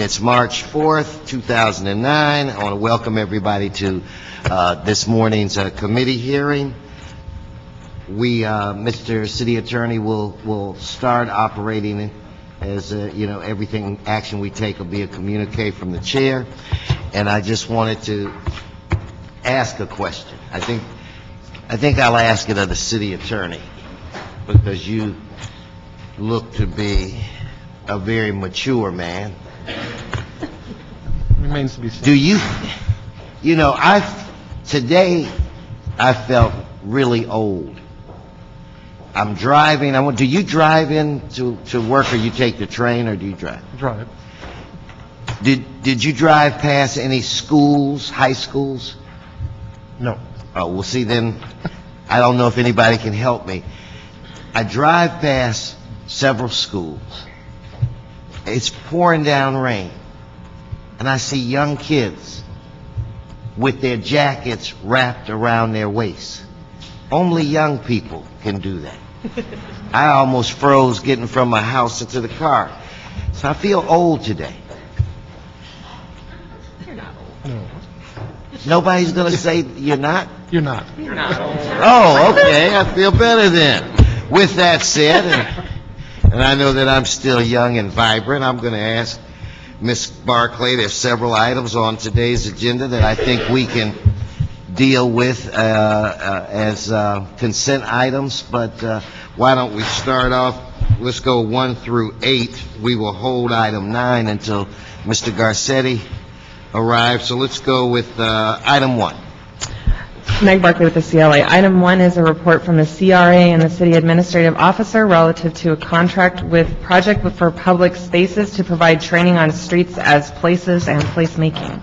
It's March 4th, 2009. I want to welcome everybody to this morning's committee hearing. Mr. City Attorney will start operating as, everything action we take will be a communique from the chair. And I just wanted to ask a question. I think I'll ask it of the City Attorney, because you look to be a very mature man. Remains to be seen. Do you, today I felt really old. I'm driving, do you drive in to work, or you take the train, or do you drive? Drive. Did you drive past any schools, high schools? No. Oh, well, see, then, I don't know if anybody can help me. I drive past several schools. It's pouring down rain, and I see young kids with their jackets wrapped around their waists. Only young people can do that. I almost froze getting from my house into the car. So I feel old today. You're not old. No. Nobody's going to say you're not? You're not. You're not old. Oh, okay, I feel better then. With that said, and I know that I'm still young and vibrant, I'm going to ask Ms. Barclay, there's several items on today's agenda that I think we can deal with as consent items, but why don't we start off, let's go 1 through 8. We will hold item 9 until Mr. Garcetti arrives, so let's go with item 1. Meg Barkley with the CLA. Item 1 is a report from the CRA and the City Administrative Officer relative to a contract with Project for Public Spaces to provide training on streets as places and placemaking.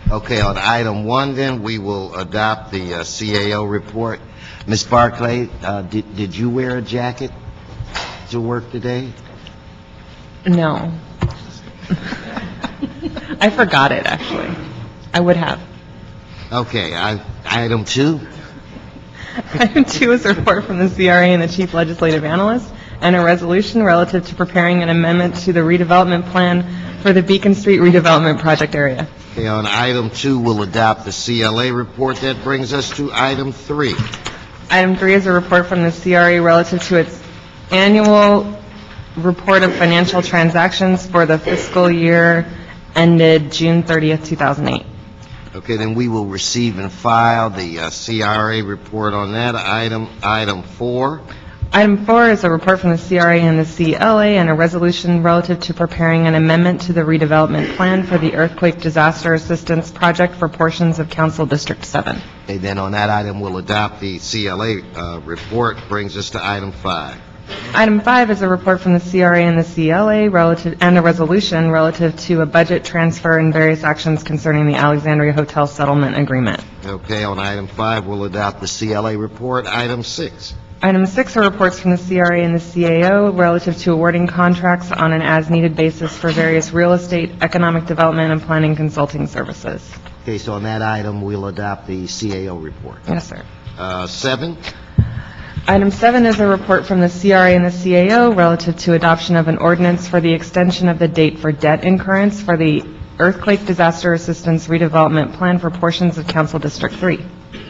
Okay, on item 1 then, we will adopt the CAO report. Ms. Barclay, did you wear a jacket to work today? No. I forgot it, actually. I would have. Okay, item 2. Item 2 is a report from the CRA and the Chief Legislative Analyst and a resolution relative to preparing an amendment to the redevelopment plan for the Beacon Street redevelopment project area. Okay, on item 2, we'll adopt the CLA report. That brings us to item 3. Item 3 is a report from the CRA relative to its annual report of financial transactions for the fiscal year ended June 30th, 2008. Okay, then we will receive and file the CRA report on that item. Item 4. Item 4 is a report from the CRA and the CLA and a resolution relative to preparing an amendment to the redevelopment plan for the earthquake disaster assistance project for portions of Council District 7. Okay, then on that item, we'll adopt the CLA report. Brings us to item 5. Item 5 is a report from the CRA and the CLA and a resolution relative to a budget transfer and various actions concerning the Alexandria Hotel settlement agreement. Okay, on item 5, we'll adopt the CLA report. Item 6. Item 6 are reports from the CRA and the CAO relative to awarding contracts on an as-needed basis for various real estate, economic development, and planning consulting services. Okay, so on that item, we'll adopt the CAO report. Yes, sir. 7. Item 7 is a report from the CRA and the CAO relative to adoption of an ordinance for the extension of the date for debt incurrence for the Earthquake Disaster Assistance Redevelopment Plan for portions of Council District 3.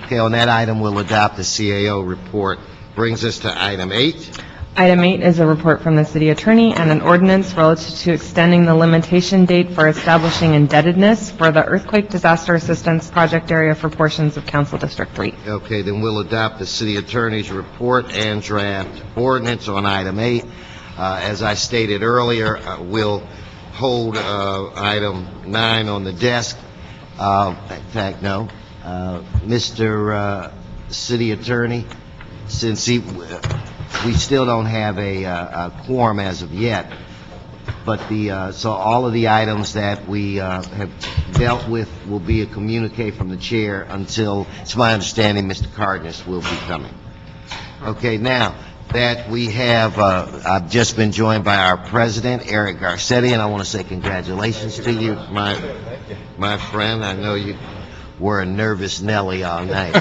Okay, on that item, we'll adopt the CAO report. Brings us to item 8. Item 8 is a report from the City Attorney and an ordinance relative to extending the limitation date for establishing indebtedness for the Earthquake Disaster Assistance Project area for portions of Council District 3. Okay, then we'll adopt the City Attorney's report and draft ordinance on item 8. As I stated earlier, we'll hold item 9 on the desk. In fact, no. Mr. City Attorney, since we still don't have a quorum as of yet, but so all of the items that we have dealt with will be a communique from the chair until, it's my understanding, Mr. Cardenas will be coming. Okay, now that we have, I've just been joined by our president, Eric Garcetti, and I want to say congratulations to you, my friend. I know you were a nervous Nelly all night.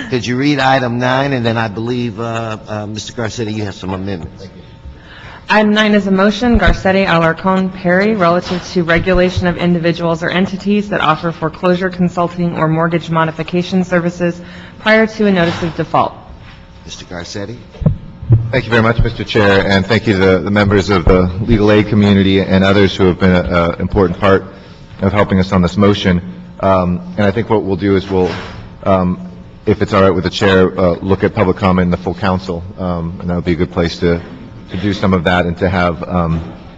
Could you read item 9, and then I believe, Mr. Garcetti, you have some amendments. Item 9 is a motion, Garcetti, Alarcon, Perry, relative to regulation of individuals or entities that offer foreclosure consulting or mortgage modification services prior to a notice of default. Mr. Garcetti? Thank you very much, Mr. Chair, and thank you to the members of the legal aid community and others who have been an important part of helping us on this motion. And I think what we'll do is we'll, if it's all right with the chair, look at public comment in the full council, and that would be a good place to do some of that and to have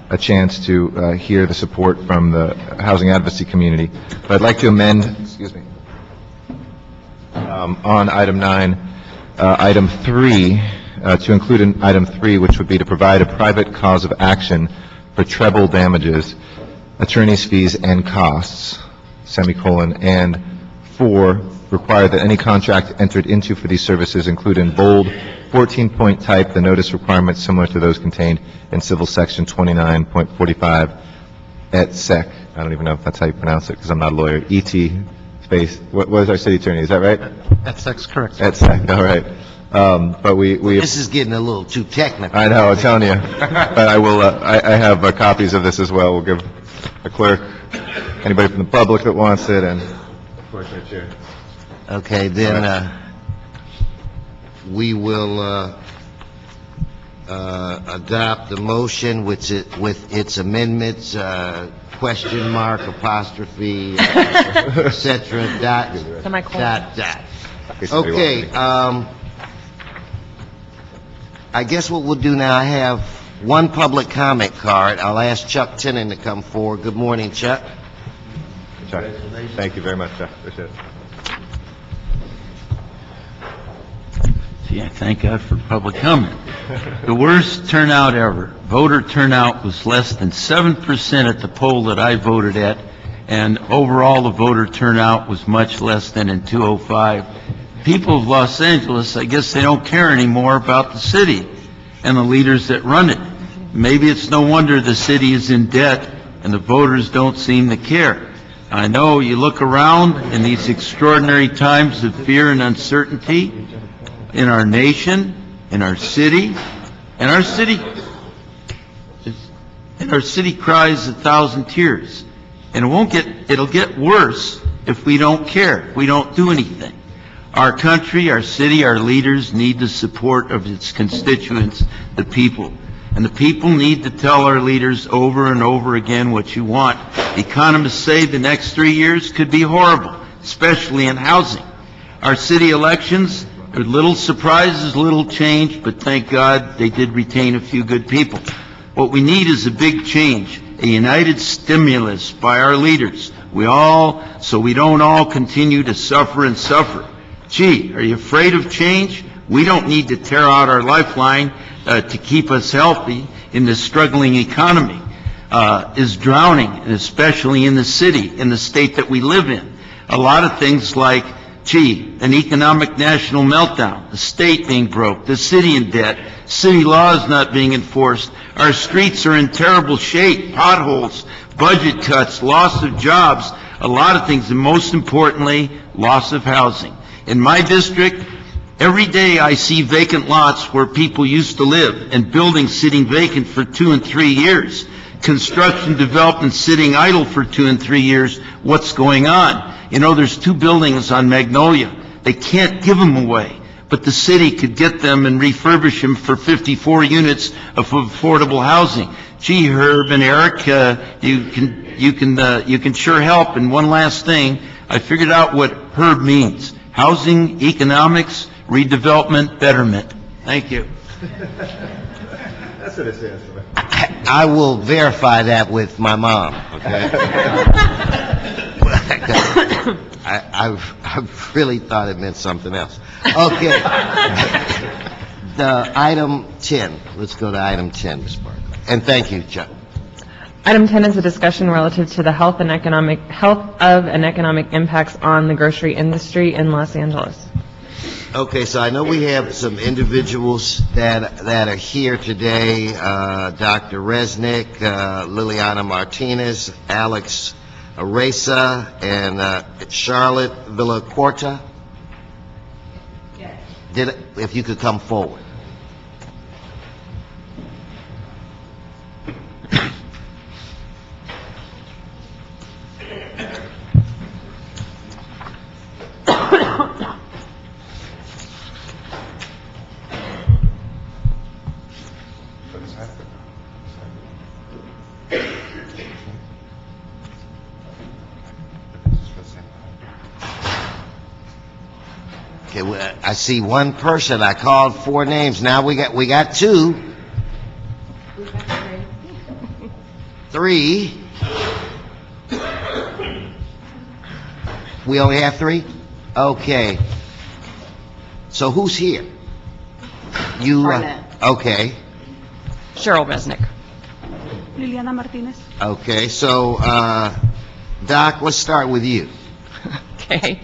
a chance to hear the support from the housing advocacy community. But I'd like to amend, on item 9, item 3, to include in item 3, which would be to provide a private cause of action for treble damages, attorney's fees and costs, semicolon, and 4, require that any contract entered into for these services include in bold 14-point type the notice requirements similar to those contained in Civil Section 29.45 et sec. I don't even know if that's how you pronounce it because I'm not a lawyer. ET space. What is our city attorney? Is that right? Et sec's correct. Et sec. All right. But we This is getting a little too technical. I know, I'm telling you. But I will, I have copies of this as well. We'll give the clerk, anybody from the public that wants it, and of course our chair. Okay, then, we will, adopt the motion with its amendments, question mark, apostrophe, et cetera, dot, Semicolon. dot. Okay, I guess what we'll do now, I have one public comment card. I'll ask Chuck Tennant to come forward. Good morning, Chuck. Chuck, thank you very much, Chuck. Appreciate it. Yeah, thank God for public comment. The worst turnout ever. Voter turnout was less than 7% at the poll that I voted at, and overall the voter turnout was much less than in 2005. People of Los Angeles, I guess they don't care anymore about the city and the leaders that run it. Maybe it's no wonder the city is in debt and the voters don't seem to care. I know you look around in these extraordinary times of fear and uncertainty in our nation, in our city, and our city cries 1,000 tears. And it'll get worse if we don't care, if we don't do anything. Our country, our city, our leaders need the support of its constituents, the people. And the people need to tell our leaders over and over again what you want. Economists say the next 3 years could be horrible, especially in housing. Our city elections, little surprises, little change, but thank God they did retain a few good people. What we need is a big change, a united stimulus by our leaders. So we don't all continue to suffer and suffer. Gee, are you afraid of change? We don't need to tear out our lifeline to keep us healthy in this struggling economy. Is drowning, especially in the city, in the state that we live in. A lot of things like, an economic national meltdown, the state being broke, the city in debt, city laws not being enforced, our streets are in terrible shape, potholes, budget cuts, loss of jobs, a lot of things, and most importantly, loss of housing. In my district, every day I see vacant lots where people used to live and buildings sitting vacant for 2 and 3 years. Construction development sitting idle for 2 and 3 years. What's going on? You know, there's 2 buildings on Magnolia. They can't give them away, but the city could get them and refurbish them for 54 units of affordable housing. Gee, Herb and Eric, you can sure help. And one last thing, I figured out what Herb means: housing, economics, redevelopment, betterment. Thank you. That's what it says. I will verify that with my mom, okay? I really thought it meant something else. Okay. The item 10. Let's go to item 10, Ms. Barker. And thank you, Chuck. Item 10 is a discussion relative to the health and economic impacts on the grocery industry in Los Angeles. Okay, so I know we have some individuals that are here today, Dr. Resnick, Liliana Martinez, Alex Areza, and Charlotte Villacorta. Yes. If you could come forward. Okay, I see one person. I called 4 names. Now we got 2. 3. We only have 3? Okay. So who's here? You, okay, Cheryl Resnick. Liliana Martinez. okay. So, Doc, let's start with you. Okay.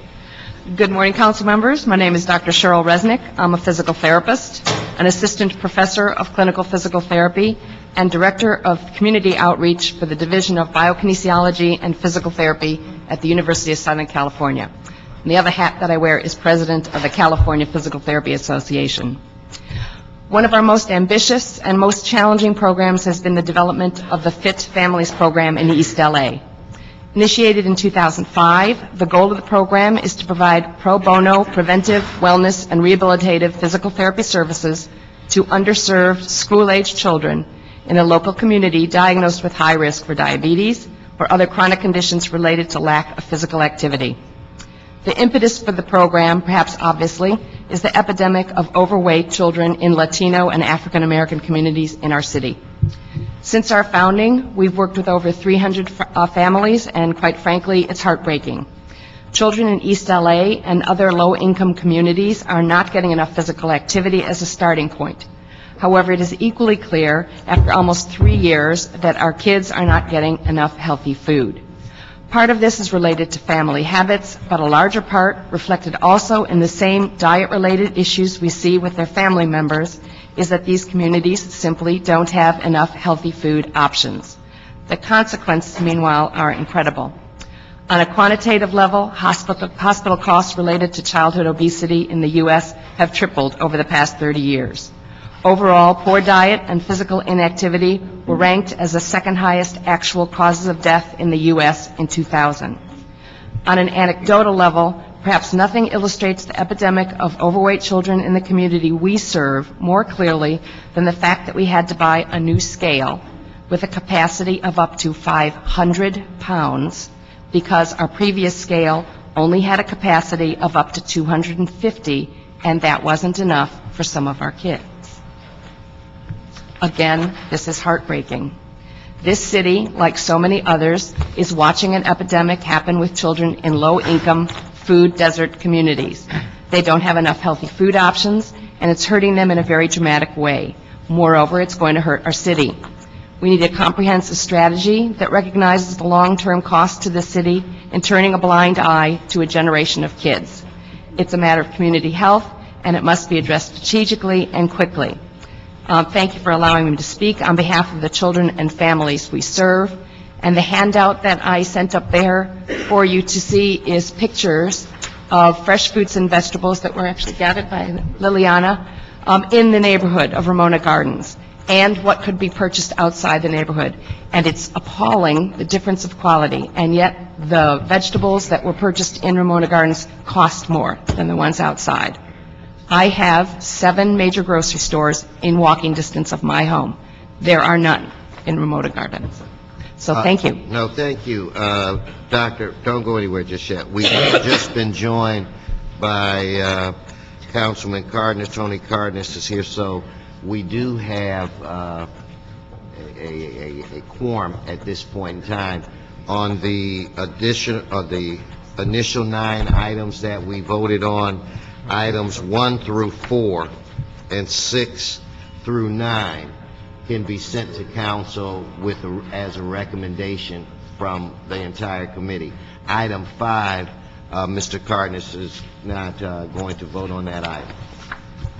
Good morning, council members. My name is Dr. Cheryl Resnick. I'm a physical therapist, an assistant professor of clinical physical therapy, and director of community outreach for the Division of Biokinesiology and Physical Therapy at the University of Southern California. And the other hat that I wear is president of the California Physical Therapy Association. One of our most ambitious and most challenging programs has been the development of the Fit Families program in East LA. Initiated in 2005, the goal of the program is to provide pro bono preventive, wellness, and rehabilitative physical therapy services to underserved school-aged children in a local community diagnosed with high risk for diabetes or other chronic conditions related to lack of physical activity. The impetus for the program, perhaps obviously, is the epidemic of overweight children in Latino and African American communities in our city. Since our founding, we've worked with over 300 families, and quite frankly, it's heartbreaking. Children in East LA and other low-income communities are not getting enough physical activity as a starting point. However, it is equally clear, after almost 3 years, that our kids are not getting enough healthy food. Part of this is related to family habits, but a larger part, reflected also in the same diet-related issues we see with their family members, is that these communities simply don't have enough healthy food options. The consequences, meanwhile, are incredible. On a quantitative level, hospital costs related to childhood obesity in the U.S. have tripled over the past 30 years. Overall, poor diet and physical inactivity were ranked as the second highest actual causes of death in the U.S. in 2000. On an anecdotal level, perhaps nothing illustrates the epidemic of overweight children in the community we serve more clearly than the fact that we had to buy a new scale with a capacity of up to 500 pounds because our previous scale only had a capacity of up to 250, and that wasn't enough for some of our kids. Again, this is heartbreaking. This city, like so many others, is watching an epidemic happen with children in low-income, food desert communities. They don't have enough healthy food options, and it's hurting them in a very dramatic way. Moreover, it's going to hurt our city. We need a comprehensive strategy that recognizes the long-term cost to the city in turning a blind eye to a generation of kids. It's a matter of community health, and it must be addressed strategically and quickly. Thank you for allowing me to speak on behalf of the children and families we serve. And the handout that I sent up there for you to see is pictures of fresh fruits and vegetables that were actually gathered by Liliana in the neighborhood of Ramona Gardens, and what could be purchased outside the neighborhood. And it's appalling, the difference of quality, and yet the vegetables that were purchased in Ramona Gardens cost more than the ones outside. I have 7 major grocery stores in walking distance of my home. There are none in Ramona Gardens. So thank you. No, thank you. Doctor, don't go anywhere just yet. We've just been joined by Councilman Cardenas. Tony Cardenas is here, so we do have a quorum at this point in time. On the addition of the initial 9 items that we voted on, items 1 through 4 and 6 through 9 can be sent to council as a recommendation from the entire committee. Item 5, Mr. Cardenas is not going to vote on that item.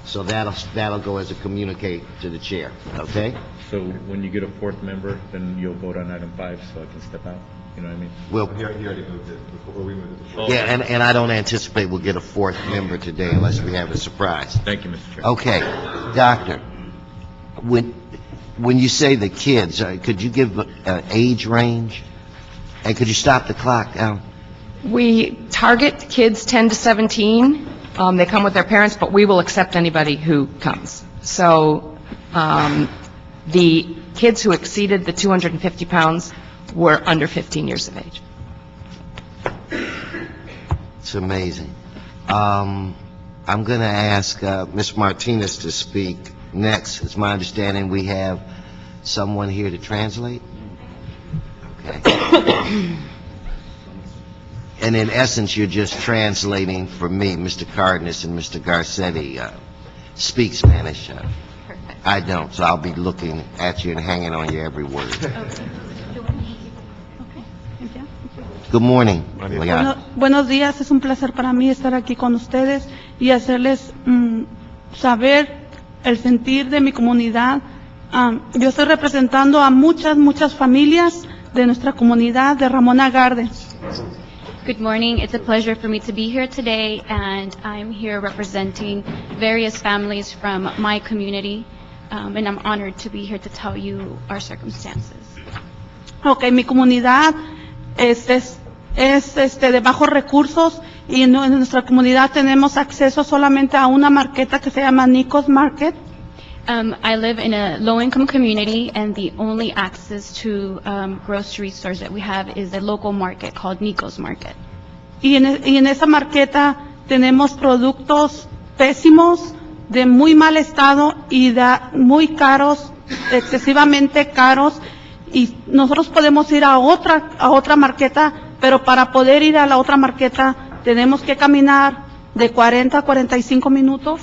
So that'll go as a communicate to the chair, okay? So when you get a 4th member, then you'll vote on item 5 so I can step out? You know what I mean? Well, He already moved it before we moved it before. yeah, and I don't anticipate we'll get a 4th member today unless we have a surprise. Thank you, Mr. Chair. Okay, Doctor, when you say the kids, could you give an age range? And could you stop the clock down? We target kids 10 to 17. They come with their parents, but we will accept anybody who comes. So the kids who exceeded the 250 pounds were under 15 years of age. It's amazing. I I'm going to ask Ms. Martinez to speak next. It's my understanding we have someone here to translate? Okay. And in essence, you're just translating for me. Mr. Cardenas and Mr. Garcetti speak Spanish. I don't, so I'll be looking at you and hanging on you every word. Good morning. Buenos días, es un placer para mí estar aquí con ustedes y hacerles saber el sentir de mi comunidad. Yo estoy representando a muchas familias de nuestra comunidad de Ramona Gardens. Good morning. It's a pleasure for me to be here today, and I'm here representing various families from my community, and I'm honored to be here to tell you our circumstances. Okay, mi comunidad es de bajos recursos y en nuestra comunidad tenemos acceso solamente a una marqueta que se llama Nico's Market. I live in a low-income community, and the only access to grocery stores that we have is a local market called Nico's Market. Y en esa marqueta tenemos productos pésimos, de muy mal estado y muy caros, excesivamente caros, y nosotros podemos ir a otra marqueta, pero para poder ir a la otra marqueta tenemos que caminar de 40 a 45 minutos.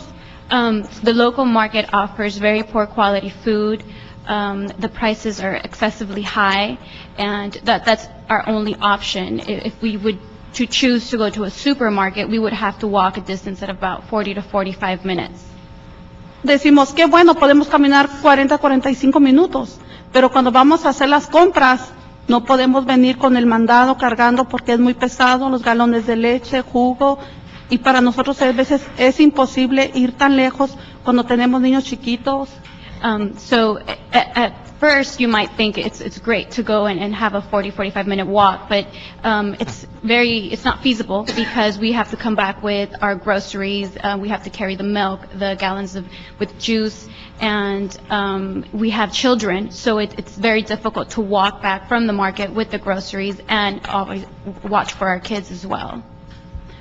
The local market offers very poor quality food. The prices are excessively high, and that's our only option. If we would to choose to go to a supermarket, we would have to walk a distance at about 40 to 45 minutes. Decimos que bueno, podemos caminar 40 a 45 minutos, pero cuando vamos a hacer las compras, no podemos venir con el mandado cargando porque es muy pesado, los galones de leche, jugo. Y para nosotros a veces es imposible ir tan lejos cuando tenemos niños chiquitos. So at first you might think it's great to go and have a 45 minute walk, but it's not feasible because we have to come back with our groceries, we have to carry the milk, the gallons with juice, and we have children, so it's very difficult to walk back from the market with the groceries and always watch for our kids as well.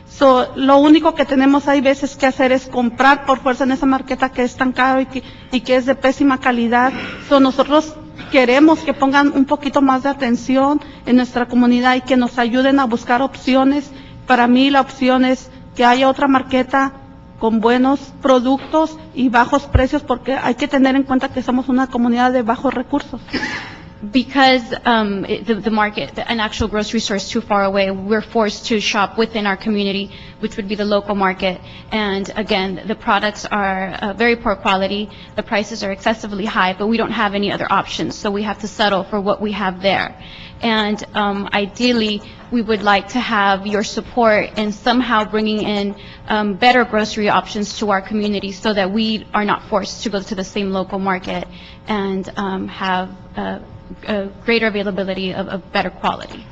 So, lo único que tenemos hay veces que hacer es comprar por fuerza en esa marqueta que es tan caro y que es de pésima calidad. So, nosotros queremos que pongan un poquito más de atención en nuestra comunidad y que nos ayuden a buscar opciones. Para mí la opción es que haya otra marqueta con buenos productos y bajos precios, porque hay que tener en cuenta que somos una comunidad de bajos recursos. Because the market, an actual grocery store is too far away, we're forced to shop within our community, which would be the local market. And again, the products are very poor quality, the prices are excessively high, but we don't have any other options, so we have to settle for what we have there. And ideally, we would like to have your support in somehow bringing in better grocery options to our community so that we are not forced to go to the same local market and have greater availability of better quality.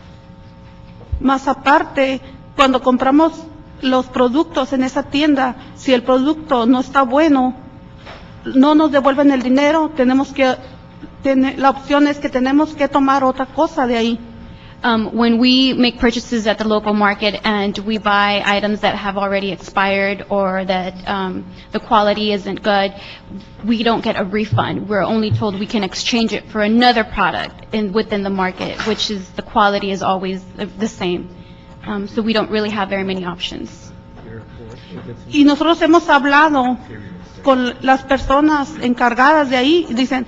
Más aparte, cuando compramos los productos en esa tienda, si el producto no está bueno, no nos devuelven el dinero, la opción es que tenemos que tomar otra cosa de ahí. When we make purchases at the local market and we buy items that have already expired or that the quality isn't good, we don't get a refund. We're only told we can exchange it for another product within the market, which is the quality is always the same. So we don't really have very many options. Y nosotros hemos hablado con las personas encargadas de ahí y dicen,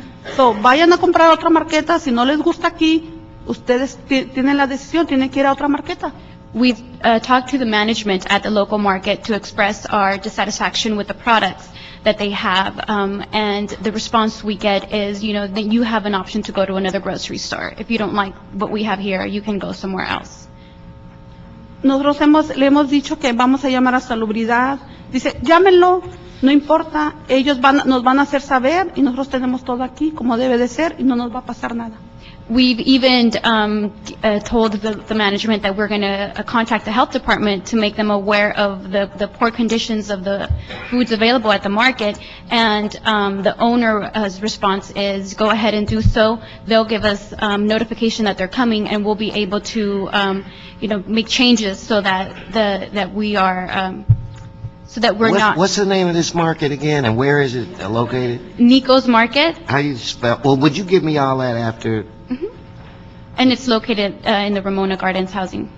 vayan a comprar otra marqueta, si no les gusta aquí, ustedes tienen la decisión, tienen que ir a otra marqueta. We've talked to the management at the local market to express our dissatisfaction with the products that they have, and the response we get is, that you have an option to go to another grocery store. If you don't like what we have here, you can go somewhere else. Nosotros le hemos dicho que vamos a llamar a Salubridad. Dice, llámenlo, no importa, ellos nos van a hacer saber y nosotros tenemos todo aquí como debe de ser y no nos va a pasar nada. We've even told the management that we're going to contact the health department to make them aware of the poor conditions of the foods available at the market, and the owner's response is, go ahead and do so. They'll give us notification that they're coming, and we'll be able to, make changes so that we are so that we're not... What's the name of this market again, and where is it located? Nico's Market, How you spell, well, would you give me all that after? and it's located in the Ramona Gardens housing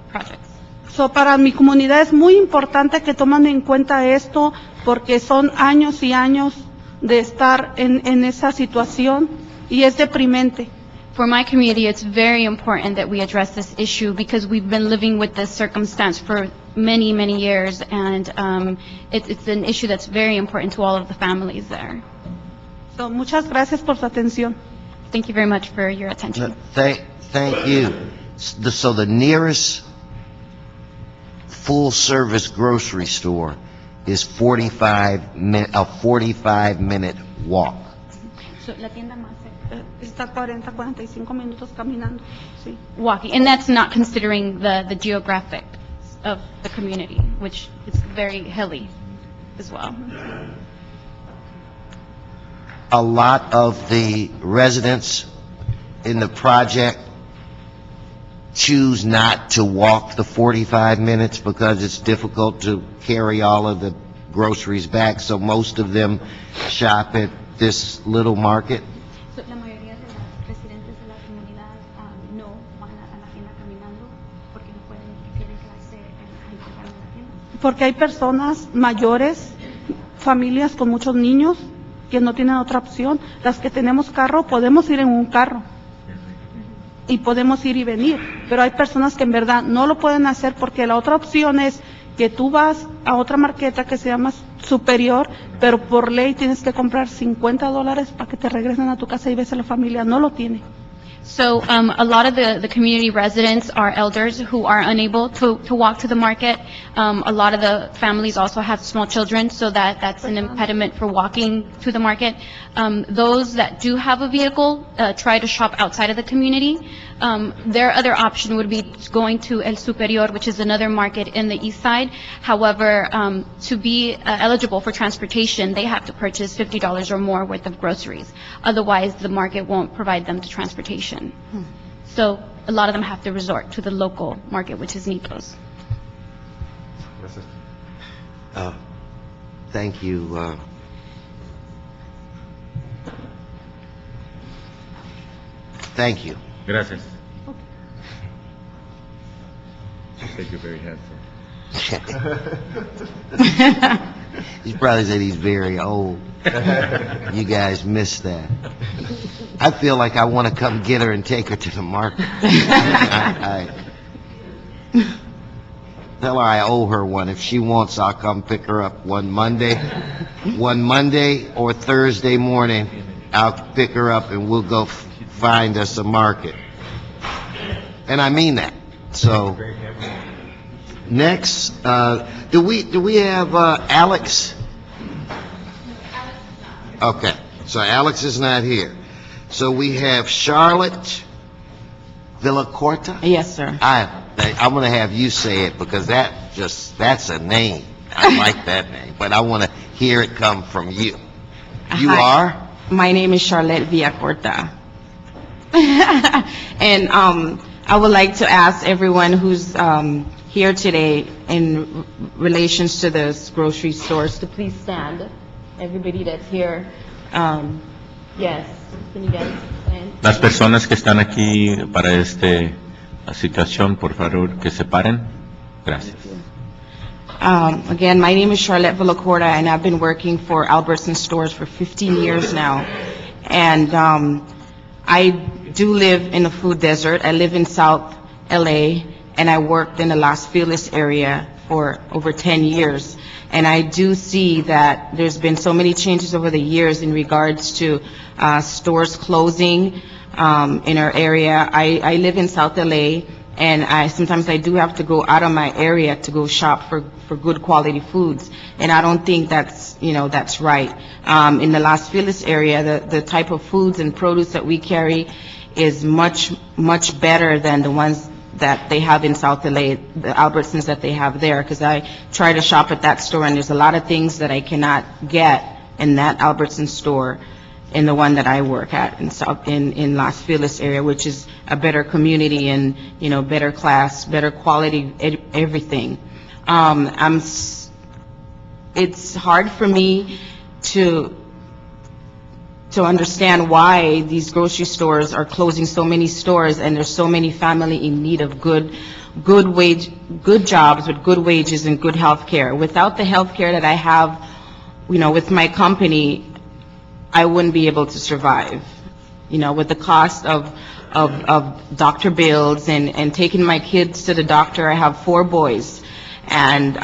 projects. So, para mi comunidad es muy importante que tomen en cuenta esto porque son años y años de estar en esa situación y es deprimente. For my community, it's very important that we address this issue because we've been living with this circumstance for many, many years, and it's an issue that's very important to all of the families there. So, muchas gracias por su atención. Thank you very much for your attention. Thank you. So the nearest full-service grocery store is a 45-minute walk. So, la tienda más cerca. Está 40, 45 minutos caminando. Sí. Walking, and that's not considering the geographic of the community, which is very hilly as well. A lot of the residents in the project choose not to walk the 45 minutes because it's difficult to carry all of the groceries back, so most of them shop at this little market. So, la mayoría de los residentes de la comunidad no van a la tienda caminando porque no pueden, quieren quedarse ahí comprando en la tienda. Porque hay personas mayores, familias con muchos niños que no tienen otra opción. Las que tenemos carro, podemos ir en un carro y podemos ir y venir, pero hay personas que en verdad no lo pueden hacer porque la otra opción es que tú vas a otra marqueta que se llama Superior, pero por ley tienes que comprar $50 para que te regresen a tu casa y ves a la familia, no lo tiene. So a lot of the community residents are elders who are unable to walk to the market. A lot of the families also have small children, so that's an impediment for walking to the market. Those that do have a vehicle try to shop outside of the community. Their other option would be going to El Superior, which is another market in the east side. However, to be eligible for transportation, they have to purchase $50 or more worth of groceries. Otherwise, the market won't provide them to transportation. So a lot of them have to resort to the local market, which is Nico's. Thank you. Thank you. Gracias. You said you're very handsome. He's probably said he's very old. You guys missed that. I feel like I want to come get her and take her to the market. Tell her I owe her one. If she wants, I'll come pick her up one Monday or Thursday morning. I'll pick her up and we'll go find us a market. And I mean that. So, next, do we have Alex? Okay, so Alex is not here. So we have Charlotte Villacorta? Yes, sir. I'm going to have you say it because that's a name. I like that name, but I want to hear it come from you. You Hi. are? My name is Charlotte Villacorta. And I would like to ask everyone who's here today in relations to this grocery stores to please stand. Everybody that's here. Yes. Can you guys stand? Las personas que están aquí para esta situación, por favor, que se paren. Gracias. Again, my name is Charlotte Villacorta, and I've been working for Albertson Stores for 15 years now. And I do live in the food desert. I live in South LA, and I worked in the Los Feliz area for over 10 years. And I do see that there's been so many changes over the years in regards to stores closing in our area. I live in South LA, and sometimes I do have to go out of my area to go shop for good quality foods. And I don't think that's right. In the Los Feliz area, the type of foods and produce that we carry is much, much better than the ones that they have in South LA, the Albertsons that they have there, because I try to shop at that store, and there's a lot of things that I cannot get in that Albertson store in the one that I work at in Los Feliz area, which is a better community and, better class, better quality, everything. I'm it's hard for me to understand why these grocery stores are closing so many stores, and there's so many family in need of good jobs with good wages and good health care. Without the health care that I have, with my company, I wouldn't be able to survive. With the cost of doctor bills and taking my kids to the doctor. I have 4 boys, and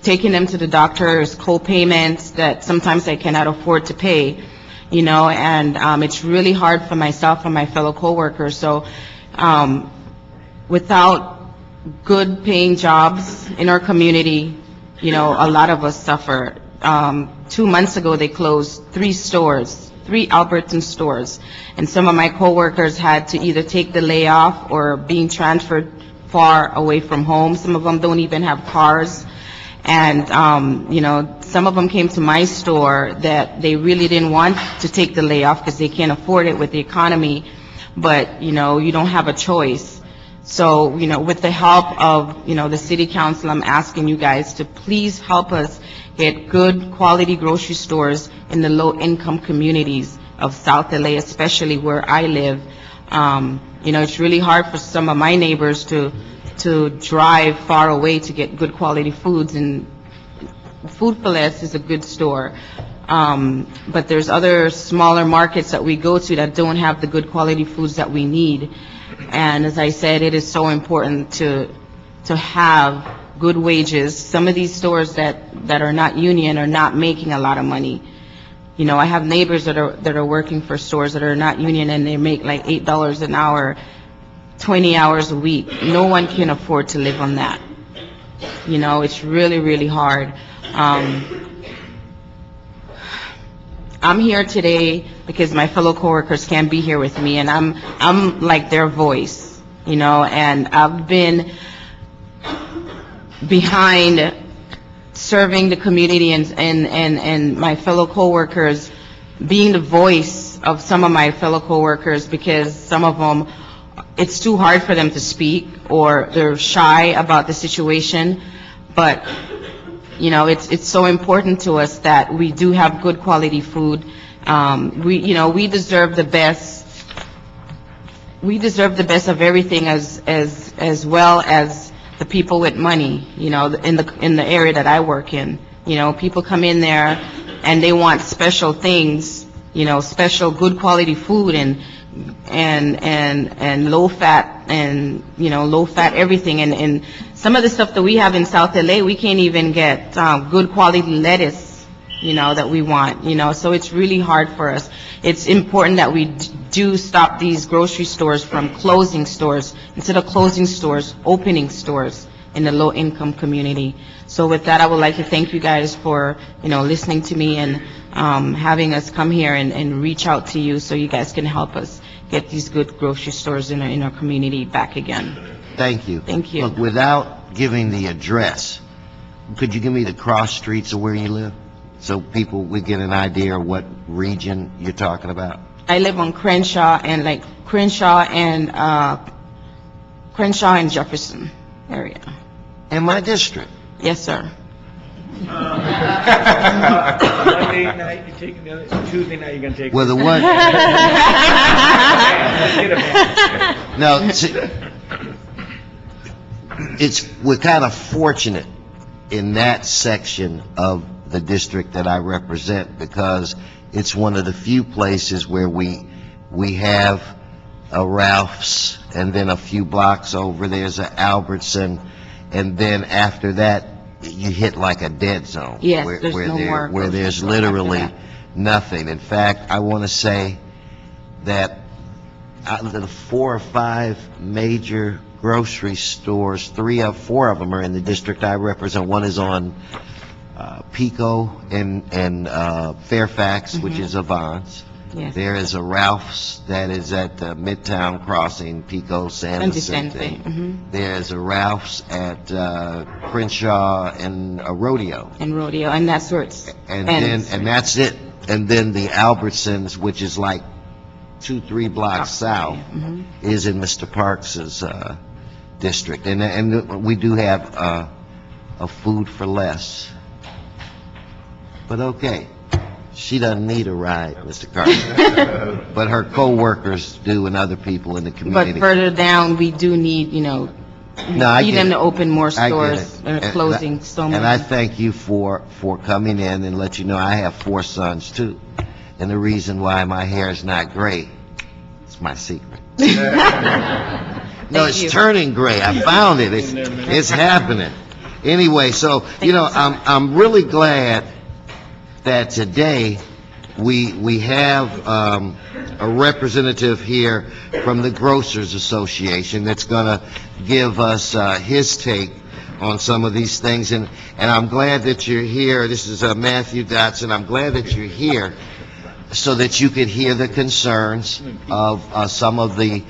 taking them to the doctor is co-payments that sometimes I cannot afford to pay. And it's really hard for myself and my fellow coworkers. So without good paying jobs in our community, a lot of us suffer. 2 months ago, they closed 3 Albertson stores, and some of my coworkers had to either take the layoff or being transferred far away from home. Some of them don't even have cars. And, some of them came to my store that they really didn't want to take the layoff because they can't afford it with the economy. But, you don't have a choice. So, with the help of, the city council, I'm asking you guys to please help us get good quality grocery stores in the low-income communities of South LA, especially where I live. It's really hard for some of my neighbors to drive far away to get good quality foods, and Food for Less is a good store. But there's other smaller markets that we go to that don't have the good quality foods that we need. And as I said, it is so important to have good wages. Some of these stores that are not union are not making a lot of money. I have neighbors that are working for stores that are not union, and they make like $8 an hour, 20 hours a week. No one can afford to live on that. It's really, really hard. I'm here today because my fellow coworkers can't be here with me, and I'm like their voice, and I've been behind serving the community and my fellow coworkers, being the voice of some of my fellow coworkers, because some of them, it's too hard for them to speak, or they're shy about the situation. But it's so important to us that we do have good quality food. We deserve the best. We deserve the best of everything, as well as the people with money. In the area that I work in, people come in there and they want special things. Special good quality food and low fat and low fat everything. And some of the stuff that we have in South LA, we can't even get good quality lettuce, that we want. So it's really hard for us. It's important that we do stop these grocery stores from closing stores. Instead of closing stores, opening stores in the low income community. So with that, I would like to thank you guys for listening to me and having us come here and reach out to you so you guys can help us get these good grocery stores in our community back again. Thank you. Thank you. Look, without giving the address, could you give me the cross streets of where you live, so we get an idea of what region you're talking about? I live on Crenshaw and Jefferson area. In my district. Yes, sir. Monday night, you're taking the other, Tuesday night, you're going to take. Well, the one. No, we're kind of fortunate in that section of the district that I represent, because it's one of the few places where we have a Ralph's, and then a few blocks over there's an Albertson, and then after that you hit like a dead zone. Yes, where there's there's literally nothing. In fact, I want to say that out of the 4 or 5 major grocery stores, 4 of them are in the district I represent. One is on Pico and Fairfax, which is Avance. Yes. There is a Ralph's that is at Midtown Crossing, Pico, San Vicente. There's a Ralph's at Crenshaw and Rodeo. And that's where it's And that's it. And then the Albertsons, which is like 2-3 blocks south, is in Mr. Parks's district. And we do have a Food for Less But okay, she doesn't need a ride, Mr. Carter. But her co-workers do and other people in the But community. further down, we do need, No, I need get them it. to open more I get stores. it. They're closing so many. And I thank you for coming in and let you know I have 4 sons too. And the reason why my hair is not gray, it's my secret. No, Thank it's you. turning gray. I found it. It's happening. Anyway, so, you know, I'm really glad that today we have a representative here from the Grocers Association that's going to give us his take on some of these things. And I'm glad that you're here. This is Matthew Dotson. I'm glad that you're here so that you could hear the concerns of some of the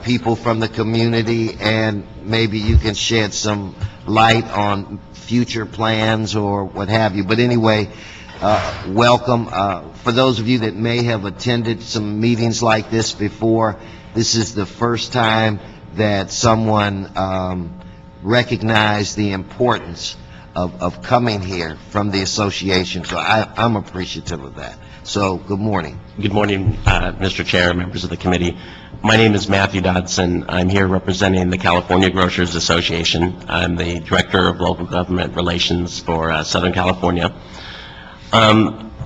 people from the community, and maybe you can shed some light on future plans or what have you. But anyway, welcome. For those of you that may have attended some meetings like this before, this is the first time that someone recognized the importance of coming here from the association. So I'm appreciative of that. So, good morning. Good morning, Mr. Chair, members of the committee. My name is Matthew Dodson. I'm here representing the California Grocers Association. I'm the Director of Local Government Relations for Southern California.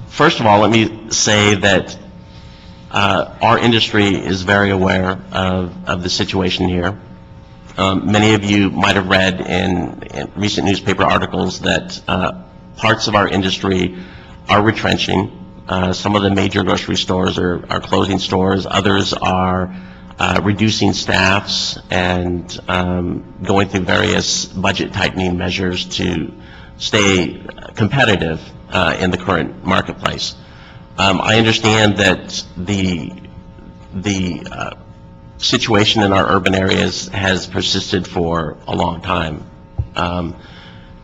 First of all, let me say that our industry is very aware of the situation here. Many of you might have read in recent newspaper articles that parts of our industry are retrenching. Some of the major grocery stores are closing stores. Others are reducing staffs and going through various budget tightening measures to stay competitive in the current marketplace. I understand that the situation in our urban areas has persisted for a long time.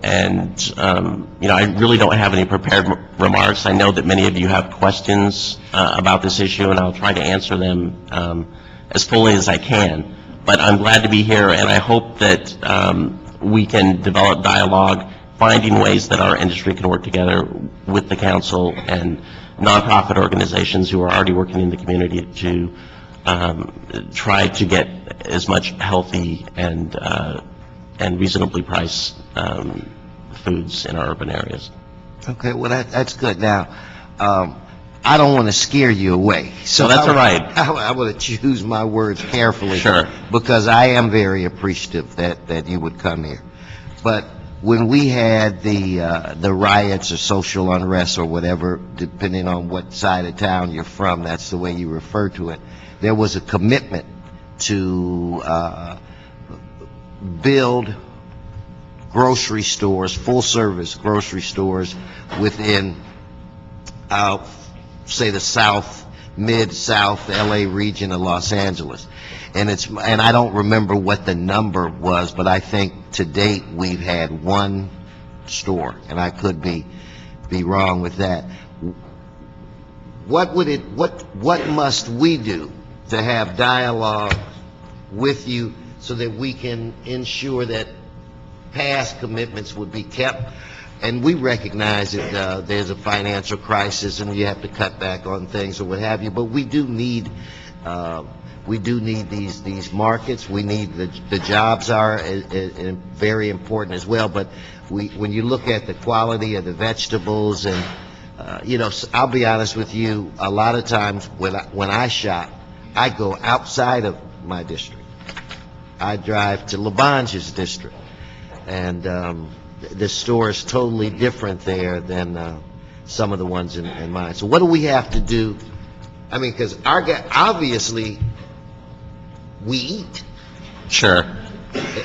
You know, I really don't have any prepared remarks. I know that many of you have questions about this issue, and I'll try to answer them as fully as I can. But I'm glad to be here, and I hope that we can develop dialogue, finding ways that our industry can work together with the council and nonprofit organizations who are already working in the community to try to get as much healthy and reasonably priced foods in our urban areas. Okay, well, that's good. Now, I don't want to scare you away. So that's all right. I want to choose my words carefully. Sure. Because I am very appreciative that you would come here. But when we had the riots or social unrest or whatever, depending on what side of town you're from, that's the way you refer to it, there was a commitment to build grocery stores, full-service grocery stores within, say, the mid-south LA region of Los Angeles. And I don't remember what the number was, but I think to date we've had 1 store, and I could be wrong with that. What must we do to have dialogue with you so that we can ensure that past commitments would be kept? And we recognize that there's a financial crisis and you have to cut back on things or what have you, but we do need these markets. We need the jobs are very important as well. But when you look at the quality of the vegetables and you know, I'll be honest with you. A lot of times when I shop, I go outside of my district. I drive to Labange's district, and the store is totally different there than some of the ones in mine. So what do we have to do? I mean, because obviously we eat. Sure.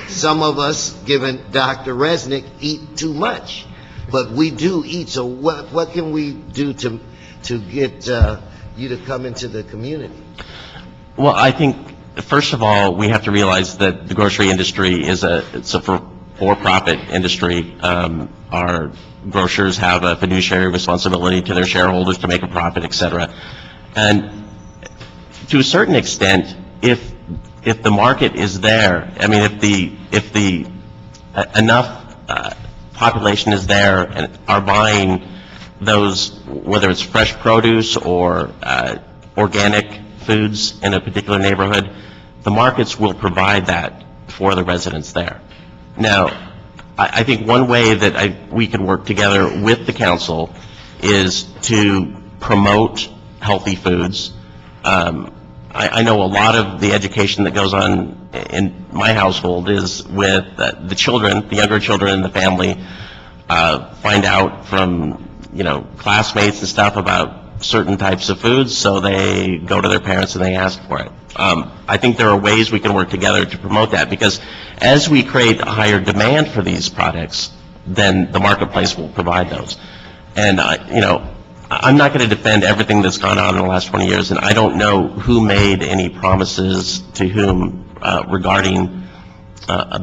Some of us, given Dr. Resnick, eat too much, but we do eat. So what can we do to get you to come into the community? Well, I think, first of all, we have to realize that the grocery industry it's a for-profit industry. Our grocers have a fiduciary responsibility to their shareholders to make a profit, et cetera. And to a certain extent, if the market is there, I mean, if the enough population is there and are buying those, whether it's fresh produce or organic foods in a particular neighborhood, the markets will provide that for the residents there. Now, I think one way that we can work together with the council is to promote healthy foods. I know a lot of the education that goes on in my household is with the children, the younger children in the family, find out from, classmates and stuff about certain types of foods, so they go to their parents and they ask for it. I think there are ways we can work together to promote that, because as we create a higher demand for these products, then the marketplace will provide those. And, I'm not going to defend everything that's gone on in the last 20 years, and I don't know who made any promises to whom regarding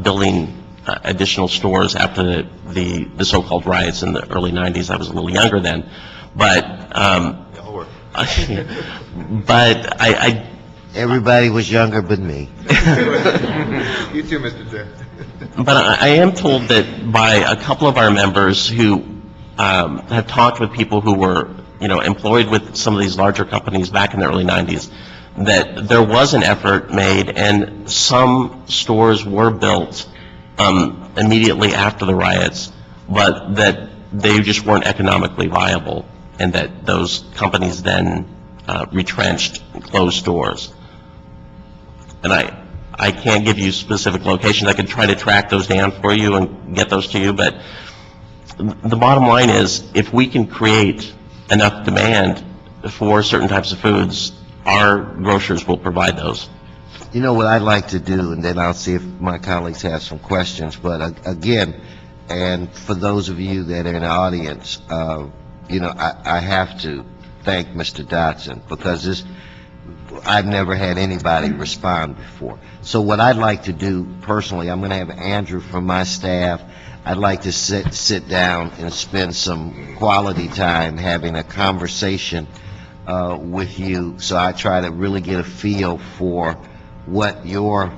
building additional stores after the so-called riots in the early 90s. I was a little younger then. But I Everybody was younger but me. You too, Mr. Chair. But I am told that by a couple of our members who have talked with people who were, employed with some of these larger companies back in the early 90s, that there was an effort made and some stores were built immediately after the riots, but that they just weren't economically viable, and that those companies then retrenched and closed stores. And I can't give you specific locations. I could try to track those down for you and get those to you, but the bottom line is, if we can create enough demand for certain types of foods, our grocers will provide those. You know what I'd like to do, and then I'll see if my colleagues have some questions, but again, and for those of you that are in the audience, I have to thank Mr. Dotson, because I've never had anybody respond before. So what I'd like to do personally, I'm going to have Andrew from my staff. I'd like to sit down and spend some quality time having a conversation with you, so I try to really get a feel for what your,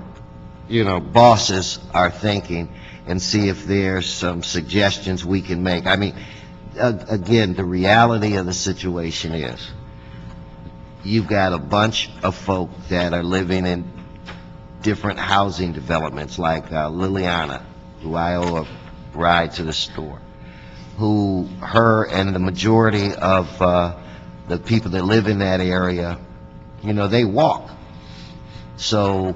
bosses are thinking, and see if there's some suggestions we can make. I mean, again, the reality of the situation is, you've got a bunch of folk that are living in different housing developments, like Liliana, who I owe a ride to the store, her and the majority of the people that live in that area, they walk. So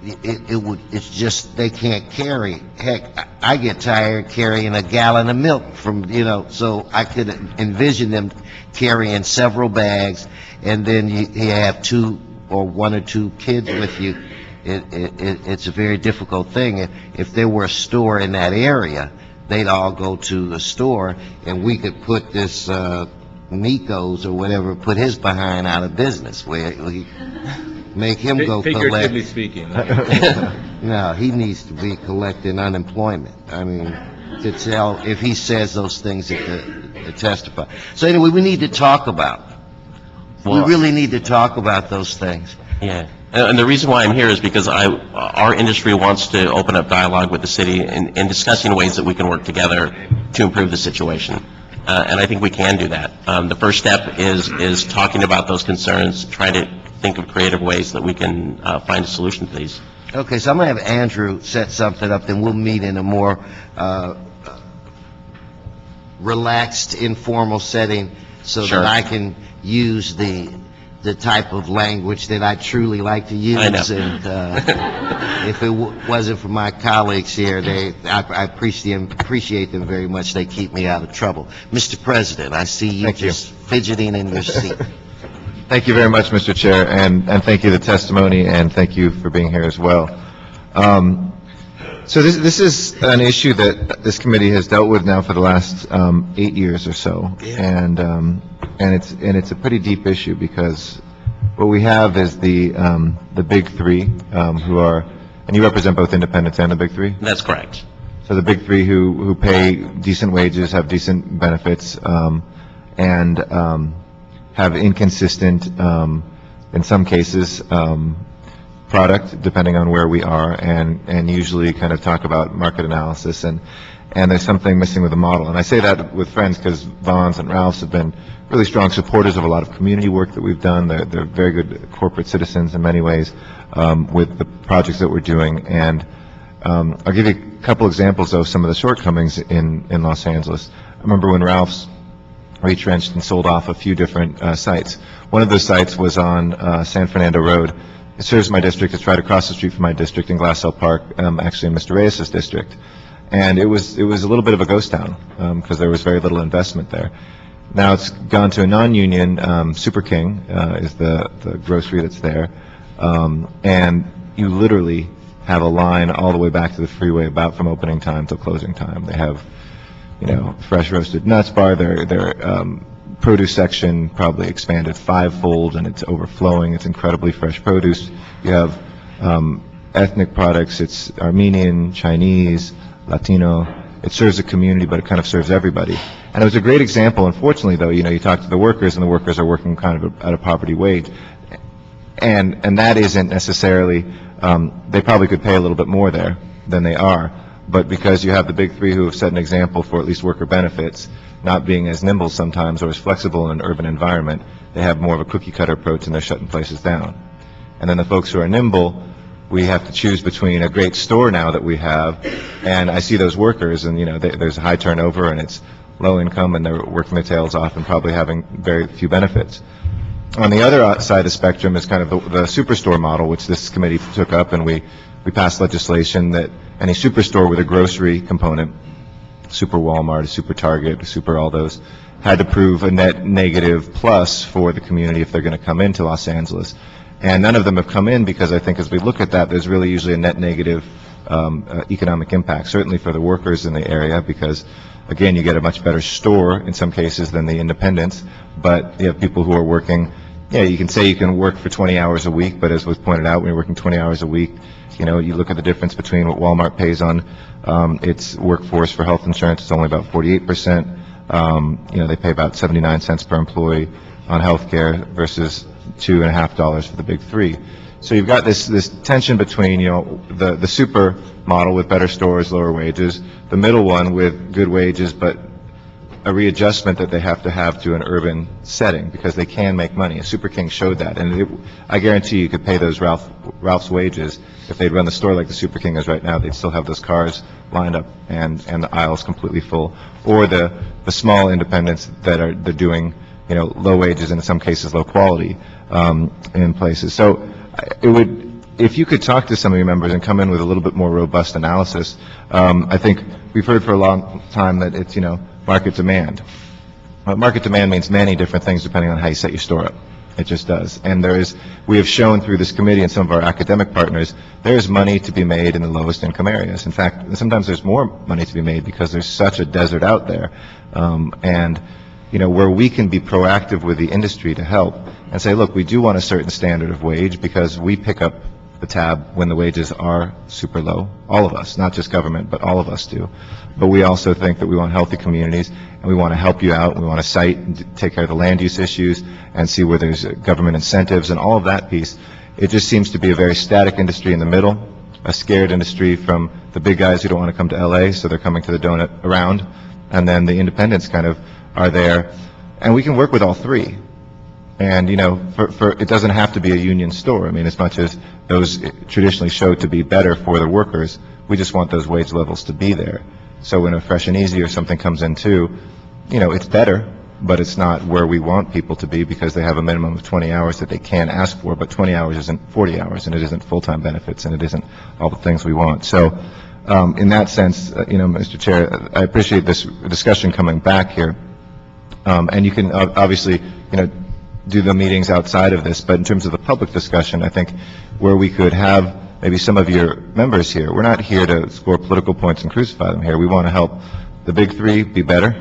it's just, they can't carry. Heck, I get tired carrying a gallon of milk so I could envision them carrying several bags, and then you have one or two kids with you. It's a very difficult thing. If there were a store in that area, they'd all go to the store, and we could put this Nico's or whatever, put his behind out of business, where we make him go collect. Figuratively speaking. No, he needs to be collecting unemployment. I mean, to tell if he says those things to testify. So anyway, we need to talk about. We really need to talk about those things. Yeah. And the reason why I'm here is because our industry wants to open up dialogue with the city and discussing ways that we can work together to improve the situation. And I think we can do that. The first step is talking about those concerns, trying to think of creative ways that we can find a solution to these. Okay, so I'm going to have Andrew set something up, then we'll meet in a more relaxed, informal setting, so Sure. that I can use the type of language that I truly like to use. I know. And if it wasn't for my colleagues here, I appreciate them very much. They keep me out of trouble. Mr. President, I see you Thank you. just fidgeting in your seat. Thank you very much, Mr. Chair, and thank you for the testimony, and thank you for being here as well. So this is an issue that this committee has dealt with now for the last 8 years or so, and it's a pretty deep issue, because what we have is the big three who are, and you represent both independents and the big three. That's correct. So the big three who pay decent wages, have decent benefits, and have inconsistent, in some cases, product, depending on where we are, and usually kind of talk about market analysis. And and there's something missing with the model. And I say that with friends because Vaughn's and Ralph's have been really strong supporters of a lot of community work that we've done. They're very good corporate citizens in many ways with the projects that we're doing. And I'll give you a couple examples of some of the shortcomings in Los Angeles. I remember when Ralph's retrenched and sold off a few different sites. One of those sites was on San Fernando Road. It serves my district. It's right across the street from my district in Glassell Park, actually in Mr. Reyes' district. And it was a little bit of a ghost town because there was very little investment there. Now it's gone to a non-union, Super King is the grocery that's there, and you literally have a line all the way back to the freeway about from opening time till closing time. They have, fresh roasted nuts bar. Their produce section probably expanded fivefold, and it's overflowing. It's incredibly fresh produce. You have ethnic products. It's Armenian, Chinese, Latino. It serves the community, but it kind of serves everybody. And it was a great example. Unfortunately, though, you talk to the workers, and the workers are working kind of at a poverty wage. And that isn't necessarily, they probably could pay a little bit more there than they are. But because you have the big three who have set an example for at least worker benefits, not being as nimble sometimes or as flexible in an urban environment, they have more of a cookie-cutter approach and they're shutting places down. And then the folks who are nimble, we have to choose between a great store now that we have, and I see those workers, and there's a high turnover, and it's low income, and they're working their tails off and probably having very few benefits. On the other side of the spectrum is kind of the superstore model, which this committee took up, and we passed legislation that any superstore with a grocery component, Super Walmart, Super Target, Super all those, had to prove a net negative plus for the community if they're going to come into Los Angeles. And none of them have come in because I think as we look at that, there's really usually a net negative economic impact, certainly for the workers in the area, because, again, you get a much better store in some cases than the independents, but you have people who are working, you can say you can work for 20 hours a week, but as was pointed out, when you're working 20 hours a week, you look at the difference between what Walmart pays on its workforce for health insurance, it's only about 48%. They pay about 79 cents per employee on health care versus $2.50 for the big three. So you've got this tension between, the super model with better stores, lower wages, the middle one with good wages, but a readjustment that they have to have to an urban setting because they can make money. A Super King showed that, and I guarantee you could pay those Ralph's wages if they'd run the store like the Super King is right now. They'd still have those cars lined up and the aisles completely full. Or the small independents they're doing low wages and in some cases low quality in places. So if you could talk to some of your members and come in with a little bit more robust analysis, I think we've heard for a long time that it's market demand. Market demand means many different things depending on how you set your store up. It just does. And we have shown through this committee and some of our academic partners, there is money to be made in the lowest income areas. In fact, sometimes there's more money to be made because there's such a desert out there. Where we can be proactive with the industry to help and say, look, we do want a certain standard of wage because we pick up the tab when the wages are super low. All of us, not just government, but all of us do. But we also think that we want healthy communities, and we want to help you out. We want to cite and take care of the land use issues and see where there's government incentives and all of that piece. It just seems to be a very static industry in the middle, a scared industry from the big guys who don't want to come to LA, so they're coming to the donut around, and then the independents kind of are there. And we can work with all three. And, it doesn't have to be a union store. I mean, as much as those traditionally show to be better for the workers, we just want those wage levels to be there. So when a Fresh and Easy or something comes in too, it's better, but it's not where we want people to be because they have a minimum of 20 hours that they can ask for, but 20 hours isn't 40 hours, and it isn't full-time benefits, and it isn't all the things we want. So in that sense, Mr. Chair, I appreciate this discussion coming back here. And you can obviously, do the meetings outside of this, but in terms of the public discussion, I think where we could have maybe some of your members here, we're not here to score political points and crucify them here. We want to help the big three be better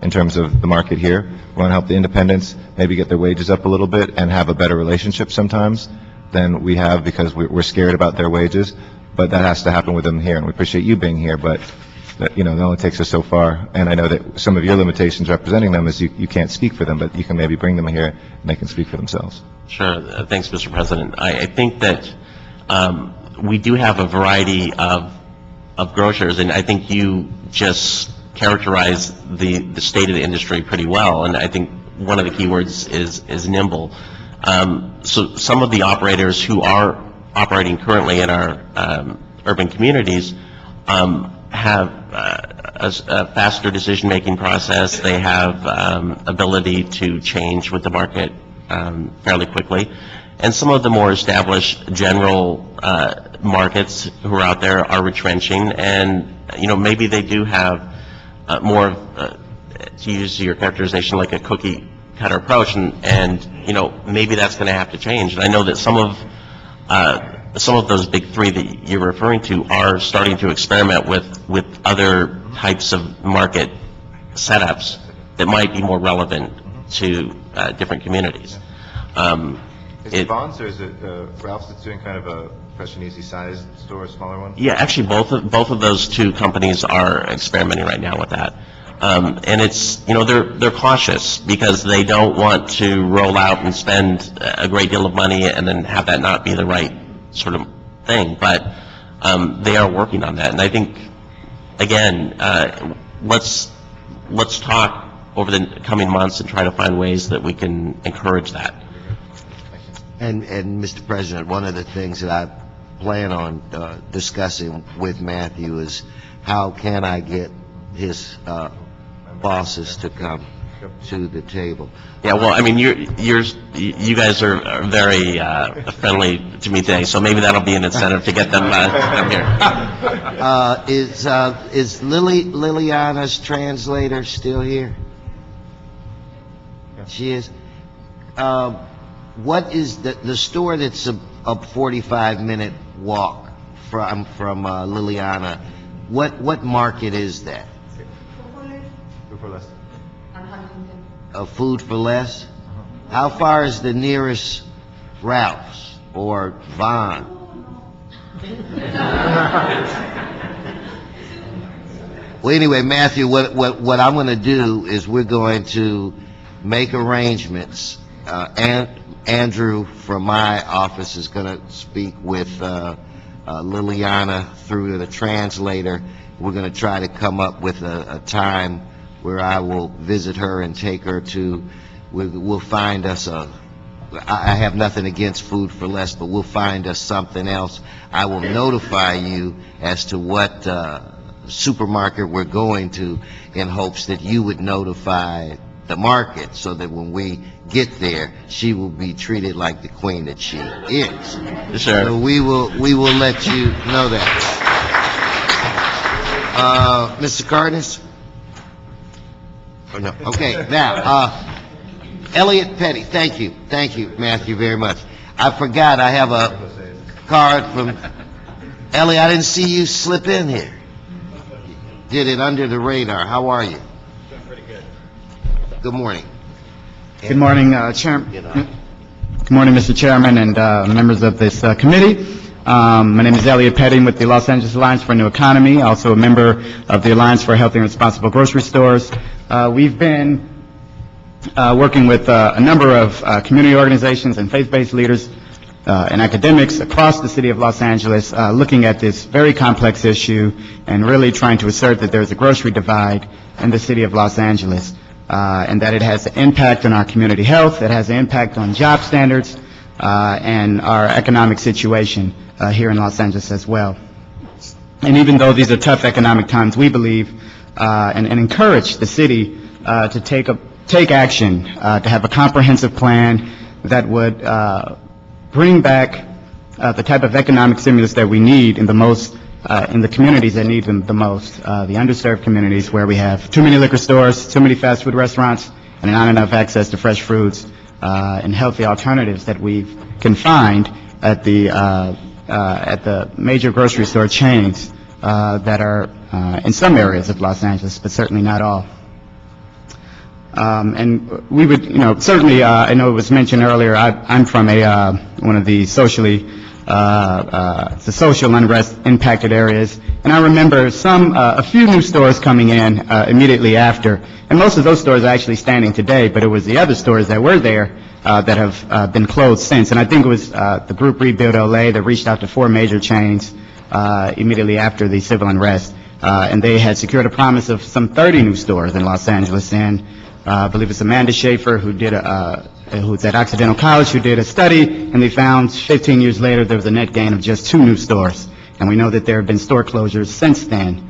in terms of the market here. We want to help the independents maybe get their wages up a little bit and have a better relationship sometimes than we have because we're scared about their wages, but that has to happen with them here, and we appreciate you being here, but that, it only takes us so far. And I know that some of your limitations representing them is you can't speak for them, but you can maybe bring them here and they can speak for themselves. Sure. Thanks, Mr. President. I think that we do have a variety of grocers, and I think you just characterized the state of the industry pretty well, and I think one of the key words is nimble. So some of the operators who are operating currently in our urban communities have a faster decision-making process. They have ability to change with the market fairly quickly. And some of the more established general markets who are out there are retrenching, and, you know, maybe they do have more of, to use your characterization, like a cookie-cutter approach, and, you know, maybe that's going to have to change. And I know that some of those big three that you're referring to are starting to experiment with other types of market setups that might be more relevant to different communities. Is it Vons or is it Ralph's that's doing kind of a fresh and easy sized store, a smaller one? Yeah, actually, both of those two companies are experimenting right now with that. And it's, you know, they're cautious because they don't want to roll out and spend a great deal of money and then have that not be the right sort of thing. But they are working on that. And I think, again, let's talk over the coming months and try to find ways that we can encourage that. And Mr. President, one of the things that I plan on discussing with Matthew is how can I get his bosses to come to the table. Yeah, well, I mean, you guys are very friendly to me today, so maybe that'll be an incentive to get them to come here. Is Liliana's translator still here? She is. What is the store that's a 45-minute walk from Liliana? What market is that? Food for less. Food for less? How far is the nearest Ralph's or Vons? Well, anyway, Matthew, what I'm going to do is we're going to make arrangements. Andrew from my office is going to speak with Liliana through the translator. We're going to try to come up with a time where I will visit her and take her to, we'll find us I have nothing against Food for Less, but we'll find us something else. I will notify you as to what supermarket we're going to in hopes that you would notify the market so that when we get there, she will be treated like the queen that she is. Sure. So we will let you know that. Mr. Cardenas? Oh, no. Okay, now, Elliot Petty, thank you, Matthew, very much. I forgot I have a card from Elliot. I didn't see you slip in here. Did it under the radar. How are you? Doing pretty good. Good morning. Good morning, Chairman. Good morning, Mr. Chairman and members of this committee. My name is Elliot Petty with the Los Angeles Alliance for a New Economy, also a member of the Alliance for Healthy and Responsible Grocery Stores. We've been working with a number of community organizations and faith-based leaders and academics across the city of Los Angeles looking at this very complex issue and really trying to assert that there's a grocery divide in the city of Los Angeles and that it has an impact on our community health, it has an impact on job standards and our economic situation here in Los Angeles as well. And even though these are tough economic times, we believe and encourage the city to take action, to have a comprehensive plan that would bring back the type of economic stimulus that we need in the communities that need them the most, the underserved communities where we have too many liquor stores, too many fast food restaurants, and not enough access to fresh fruits and healthy alternatives that we can find at the major grocery store chains that are in some areas of Los Angeles, but certainly not all. And we would, certainly, I know it was mentioned earlier, I'm from one of the the social unrest impacted areas, and I remember a few new stores coming in immediately after, and most of those stores are actually standing today, but it was the other stores that were there that have been closed since, and I think it was the group Rebuild LA that reached out to 4 major chains immediately after the civil unrest and they had secured a promise of some 30 new stores in Los Angeles. And I believe it's Amanda Schaefer who's at Occidental College, who did a study, and they found 15 years later there was a net gain of just 2 new stores. And we know that there have been store closures since then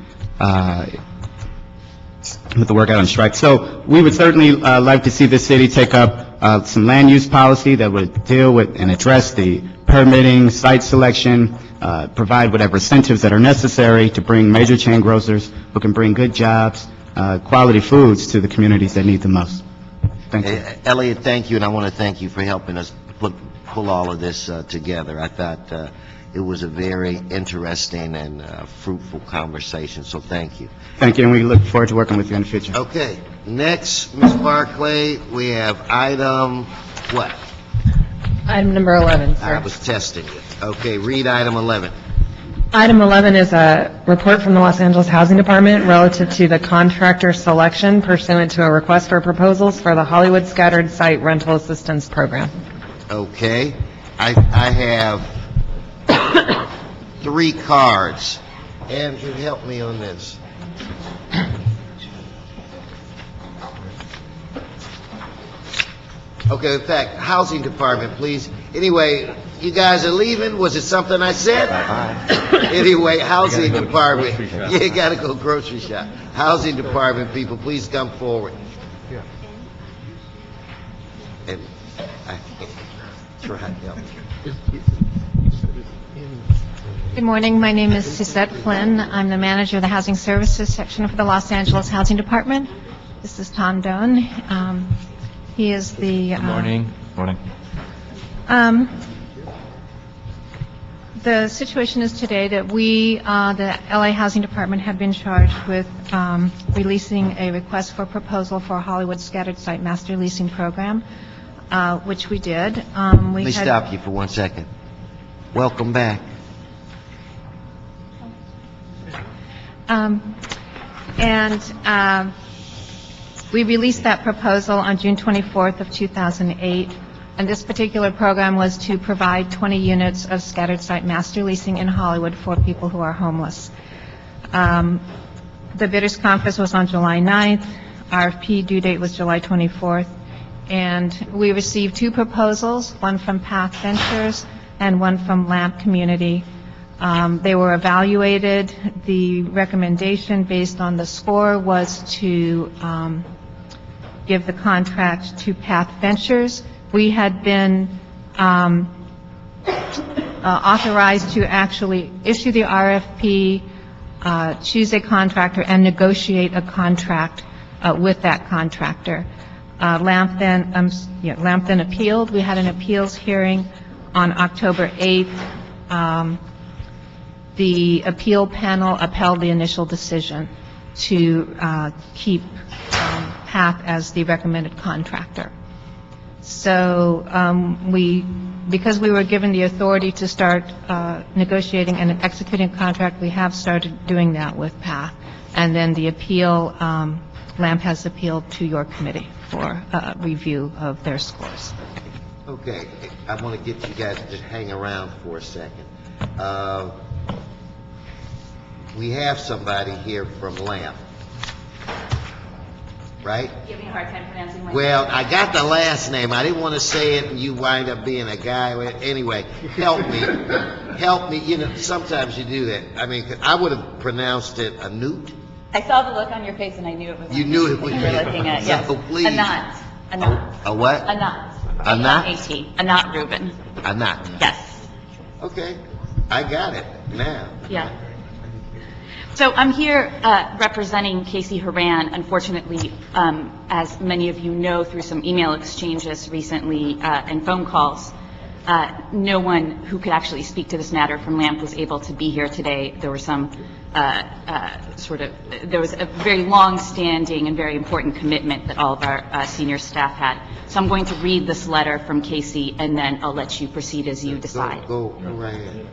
with the workout on strike. So we would certainly like to see the city take up some land use policy that would deal with and address the permitting, site selection, provide whatever incentives that are necessary to bring major chain grocers who can bring good jobs, quality foods to the communities that need the most. Thank you. Elliot, thank you, and I want to thank you for helping us pull all of this together. I thought it was a very interesting and fruitful conversation, so thank you. Thank you, and we look forward to working with you in the future. Okay, next, Ms. Barclay, we have item what? Item number 11, sir. I was testing you. Okay, read item 11. Item 11 is a report from the Los Angeles Housing Department relative to the contractor selection pursuant to a request for proposals for the Hollywood Scattered Site Rental Assistance Program. Okay, I have 3 cards. Andrew, help me on this. Okay, in fact, Housing Department, please. Anyway, you guys are leaving? Was it something I said? Anyway, Housing Department. You gotta go grocery shop. Housing Department people, please come forward. And I try to help. Good morning. My name is Suzette Flynn. I'm the manager of the Housing Services section for the Los Angeles Housing Department. This is Tom Doan. He is the... Good morning. Morning. The situation is today that we, the LA Housing Department, have been charged with releasing a request for proposal for a Hollywood Scattered Site Master Leasing Program, which we did. Let me stop you for 1 second. Welcome back. We released that proposal on June 24th of 2008, and this particular program was to provide 20 units of scattered site master leasing in Hollywood for people who are homeless. The bidders conference was on July 9th. RFP due date was July 24th, and we received 2 proposals, one from Path Ventures and one from LAMP Community. They were evaluated. The recommendation based on the score was to give the contract to Path Ventures. We had been authorized to actually issue the RFP, choose a contractor, and negotiate a contract with that contractor. LAMP then appealed. We had an appeals hearing on October 8th. The appeal panel upheld the initial decision to keep Path as the recommended contractor. So because we were given the authority to start negotiating and executing a contract, we have started doing that with Path. And then the appeal, LAMP has appealed to your committee for review of their scores. Okay, I want to get you guys to just hang around for a second. We have somebody here from LAMP, right? Giving a hard time pronouncing my name. Well, I got the last name. I didn't want to say it and you wind up being a guy. Anyway, help me. Help me. You know, sometimes you do that. I mean, I would have pronounced it a newt. I saw the look on your face and I knew it was. You knew it was you were looking at, yes. So please. Anat. Anat. A what? Anat. Anat? A-N-A-T. Anat Rubin. Anat. Yes. Okay, I got it now. Yeah. So I'm here representing Casey Horan. Unfortunately, as many of you know through some email exchanges recently and phone calls, no one who could actually speak to this matter from LAMP was able to be here today. There were some there was a very long-standing and very important commitment that all of our senior staff had. So I'm going to read this letter from Casey, and then I'll let you proceed as you decide. Go right ahead.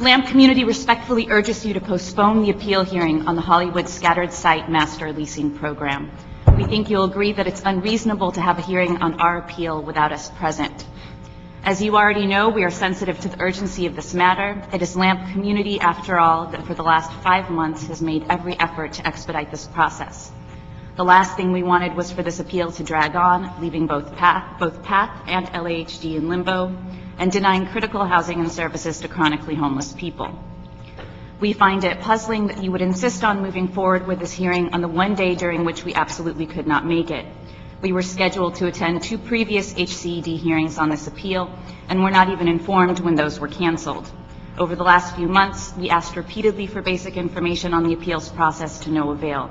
LAMP Community respectfully urges you to postpone the appeal hearing on the Hollywood Scattered Site Master Leasing Program. We think you'll agree that it's unreasonable to have a hearing on our appeal without us present. As you already know, we are sensitive to the urgency of this matter. It is LAMP community, after all, that for the last 5 months has made every effort to expedite this process. The last thing we wanted was for this appeal to drag on, leaving both PATH and LAHD in limbo, and denying critical housing and services to chronically homeless people. We find it puzzling that you would insist on moving forward with this hearing on the one day during which we absolutely could not make it. We were scheduled to attend 2 previous HCED hearings on this appeal, and were not even informed when those were canceled. Over the last few months, we asked repeatedly for basic information on the appeals process to no avail.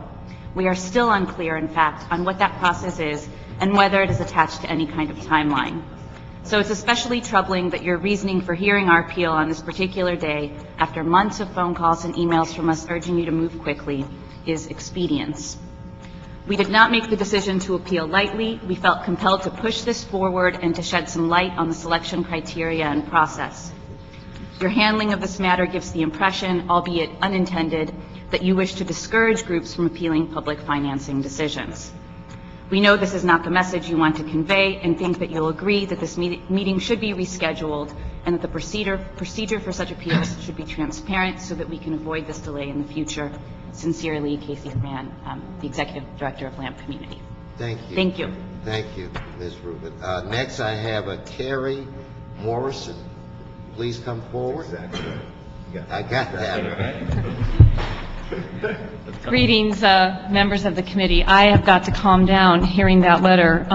We are still unclear, in fact, on what that process is and whether it is attached to any kind of timeline. So it's especially troubling that your reasoning for hearing our appeal on this particular day, after months of phone calls and emails from us urging you to move quickly, is expedience. We did not make the decision to appeal lightly. We felt compelled to push this forward and to shed some light on the selection criteria and process. Your handling of this matter gives the impression, albeit unintended, that you wish to discourage groups from appealing public financing decisions. We know this is not the message you want to convey and think that you'll agree that this meeting should be rescheduled and that the procedure for such appeals should be transparent so that we can avoid this delay in the future. Sincerely, Casey Herman, the Executive Director of LAMP Community. Thank you. Thank you. Thank you, Ms. Rubin. Next, I have Carrie Morrison. Please come forward. I got that. Greetings, members of the committee. I have got to calm down hearing that letter.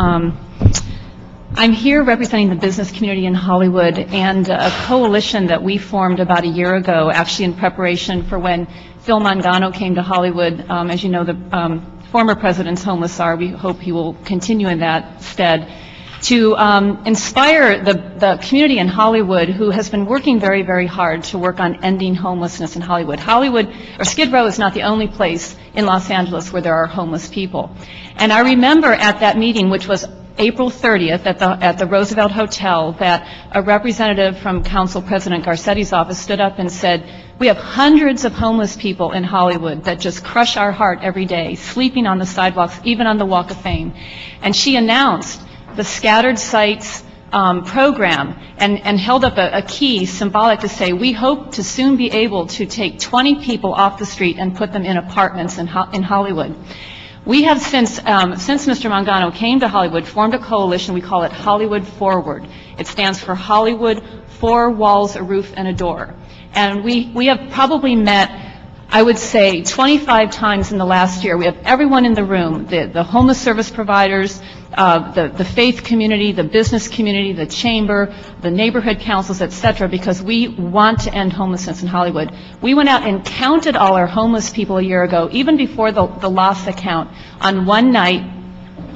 I'm here representing the business community in Hollywood and a coalition that we formed about a year ago, actually in preparation for when Phil Mangano came to Hollywood. As you know, the former president's homeless czar. We hope he will continue in that stead, to inspire the community in Hollywood, who has been working very, very hard to work on ending homelessness in Hollywood. Skid Row is not the only place in Los Angeles where there are homeless people. And I remember at that meeting, which was April 30th at the Roosevelt Hotel, that a representative from Council President Garcetti's office stood up and said, we have hundreds of homeless people in Hollywood that just crush our heart every day, sleeping on the sidewalks, even on the Walk of Fame. And she announced the Scattered Sites program and held up a key symbolic to say, we hope to soon be able to take 20 people off the street and put them in apartments in Hollywood. We have since Mr. Mangano came to Hollywood, formed a coalition. We call it Hollywood Forward. It stands for Hollywood, 4 Walls, a Roof, and a Door. And we have probably met, I would say, 25 times in the last year. We have everyone in the room, the homeless service providers, the faith community, the business community, the chamber, the neighborhood councils, et cetera, because we want to end homelessness in Hollywood. We went out and counted all our homeless people a year ago, even before the LAHSA count, on one night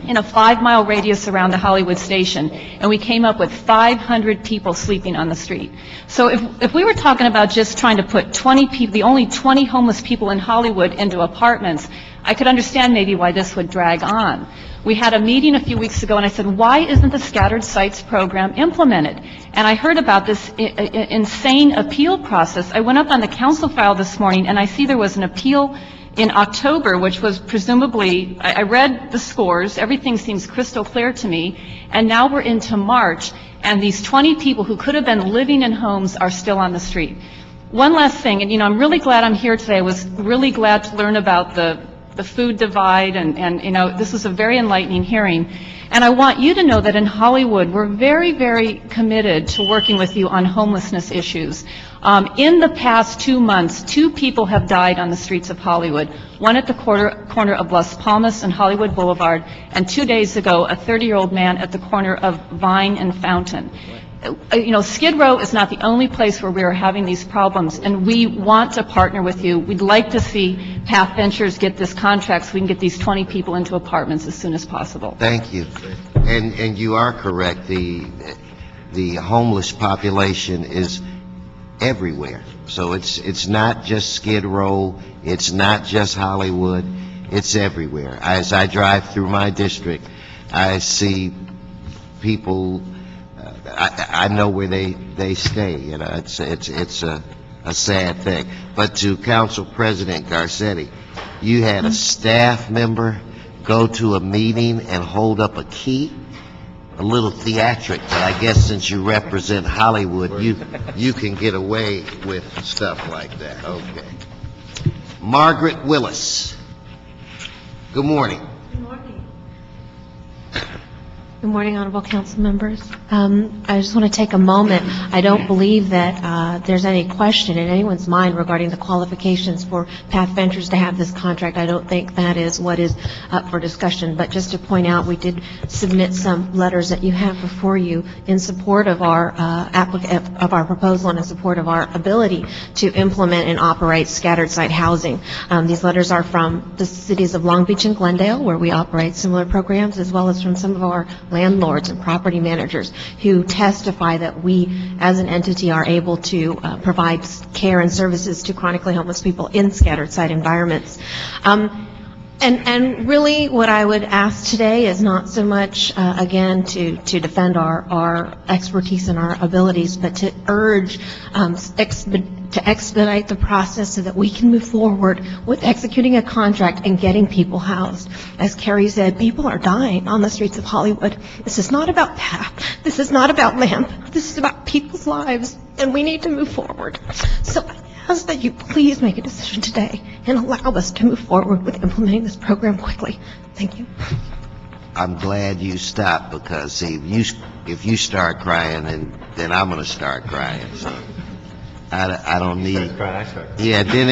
in a 5-mile radius around the Hollywood station, and we came up with 500 people sleeping on the street. So if we were talking about just trying to put 20 people, the only 20 homeless people in Hollywood into apartments, I could understand maybe why this would drag on. We had a meeting a few weeks ago, and I said, why isn't the Scattered Sites program implemented? And I heard about this insane appeal process. I went up on the council file this morning, and I see there was an appeal in October, which was presumably, I read the scores, everything seems crystal clear to me, and now we're into March, and these 20 people who could have been living in homes are still on the street. One last thing, and I'm really glad I'm here today. I was really glad to learn about the food divide, and this was a very enlightening hearing. And I want you to know that in Hollywood, we're very, very committed to working with you on homelessness issues. In the past 2 months, 2 people have died on the streets of Hollywood, one at the corner of Las Palmas and Hollywood Boulevard, and 2 days ago, a 30-year-old man at the corner of Vine and Fountain. Skid Row is not the only place where we are having these problems, and we want to partner with you. We'd like to see Path Ventures get this contract so we can get these 20 people into apartments as soon as possible. Thank you. And you are correct. The homeless population is everywhere. So it's not just Skid Row. It's not just Hollywood. It's everywhere. As I drive through my district, I see people. I know where they stay. It's a sad thing. But to Council President Garcetti, you had a staff member go to a meeting and hold up a key. a little theatric, but I guess since you represent Hollywood, you can get away with stuff like that. Okay. Margaret Willis. Good morning. Good morning, honorable council members. I just want to take a moment. I don't believe that there's any question in anyone's mind regarding the qualifications for Path Ventures to have this contract. I don't think that is what is up for discussion. But just to point out, we did submit some letters that you have before you in support of our proposal and in support of our ability to implement and operate scattered site housing. These letters are from the cities of Long Beach and Glendale, where we operate similar programs, as well as from some of our landlords and property managers who testify that we as an entity are able to provide care and services to chronically homeless people in scattered site environments. And really what I would ask today is not so much, again, to defend our expertise and our abilities, but to urge to expedite the process so that we can move forward with executing a contract and getting people housed. As Carrie said, people are dying on the streets of Hollywood. This is not about PATH. This is not about LAMP. This is about people's lives, and we need to move forward. So I ask that you please make a decision today and allow us to move forward with implementing this program quickly. Thank you. I'm glad you stopped, because see, if you start crying, then I'm going to start crying. So I don't need. Yeah, then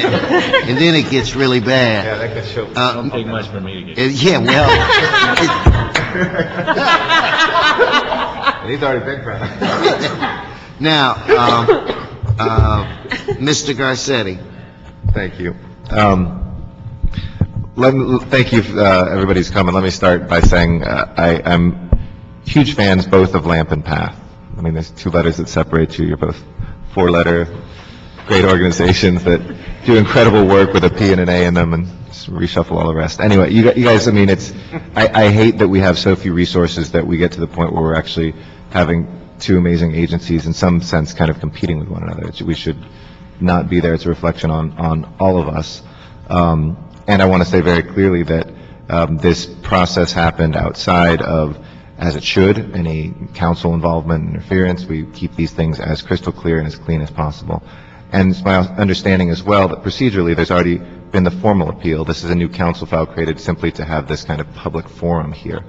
it gets really bad. Yeah, that could show. Don't take much for me to get. Yeah, well. He's already been crying. Now, Mr. Garcetti. Thank you. Thank you, everybody's coming. Let me start by saying I'm huge fans both of LAMP and PATH. I mean, there's two letters that separate you. You're both four-letter, great organizations that do incredible work with a P and an A in them, and just reshuffle all the rest. Anyway, you guys, I mean, I hate that we have so few resources that we get to the point where we're actually having two amazing agencies, in some sense, kind of competing with one another. We should not be there. It's a reflection on all of us. And I want to say very clearly that this process happened outside of, as it should, any council involvement and interference. We keep these things as crystal clear and as clean as possible. And it's my understanding as well that procedurally there's already been the formal appeal. This is a new council file created simply to have this kind of public forum here,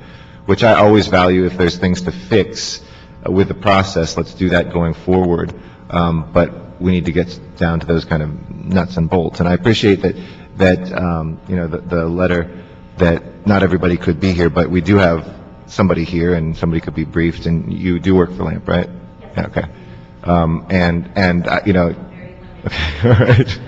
which I always value. If there's things to fix with the process, let's do that going forward. But we need to get down to those kind of nuts and bolts. And I appreciate that the letter that not everybody could be here, but we do have somebody here and somebody could be briefed, and you do work for LAMP, right? Yes. Okay. Okay, all right.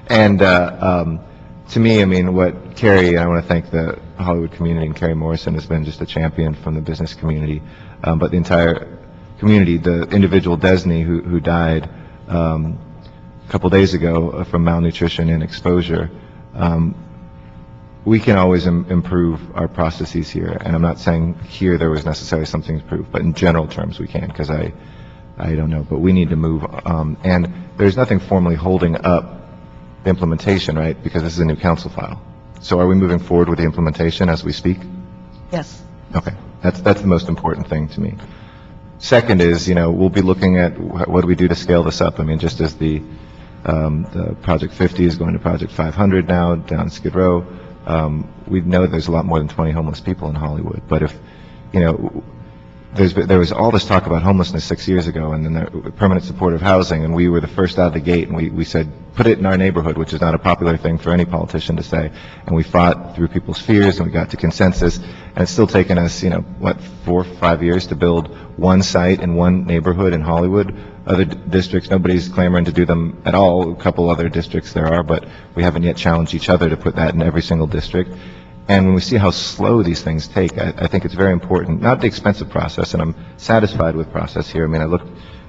And to me, I mean, what Carrie, I want to thank the Hollywood community, and Carrie Morrison has been just a champion from the business community, but the entire community, the individual Desney who died a couple days ago from malnutrition and exposure, we can always improve our processes here. And I'm not saying here there was necessarily something to improve, but in general terms we can, because I don't know, but we need to move. And there's nothing formally holding up the implementation, right? Because this is a new council file. So are we moving forward with the implementation as we speak? Yes. Okay. That's the most important thing to me. Second is, we'll be looking at what do we do to scale this up. I mean, just as the Project 50 is going to Project 500 now down Skid Row, we know there's a lot more than 20 homeless people in Hollywood. But if, there was all this talk about homelessness 6 years ago, and then the permanent supportive housing, and we were the first out of the gate, and we said, put it in our neighborhood, which is not a popular thing for any politician to say. And we fought through people's fears, and we got to consensus. And it's still taken us, 4 or 5 years to build one site in one neighborhood in Hollywood. Other districts, nobody's clamoring to do them at all. A couple other districts there are, but we haven't yet challenged each other to put that in every single district. And when we see how slow these things take, I think it's very important, not the expensive process, and I'm satisfied with process here. I mean, I looked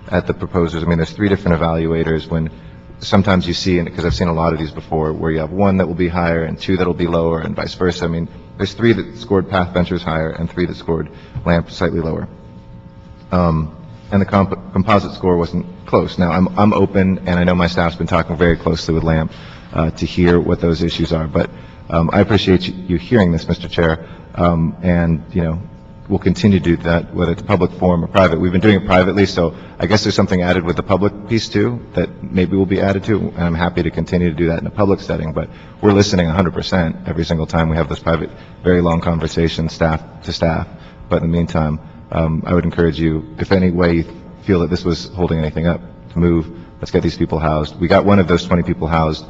at the proposers. I mean, there's 3 different evaluators. When sometimes you see, and because I've seen a lot of these before, where you have 1 that will be higher and 2 that will be lower, and vice versa. I mean, there's 3 that scored Path Ventures higher and 3 that scored LAMP slightly lower. And the composite score wasn't close. Now, I'm open, and I know my staff's been talking very closely with LAMP to hear what those issues are. But I appreciate you hearing this, Mr. Chair, and we'll continue to do that, whether it's public forum or private. We've been doing it privately, so I guess there's something added with the public piece too that maybe will be added to, and I'm happy to continue to do that in a public setting, but we're listening 100% every single time we have those private, very long conversations, staff to staff. But in the meantime, I would encourage you, if any way you feel that this was holding anything up, to move. Let's get these people housed. We got one of those 20 people housed,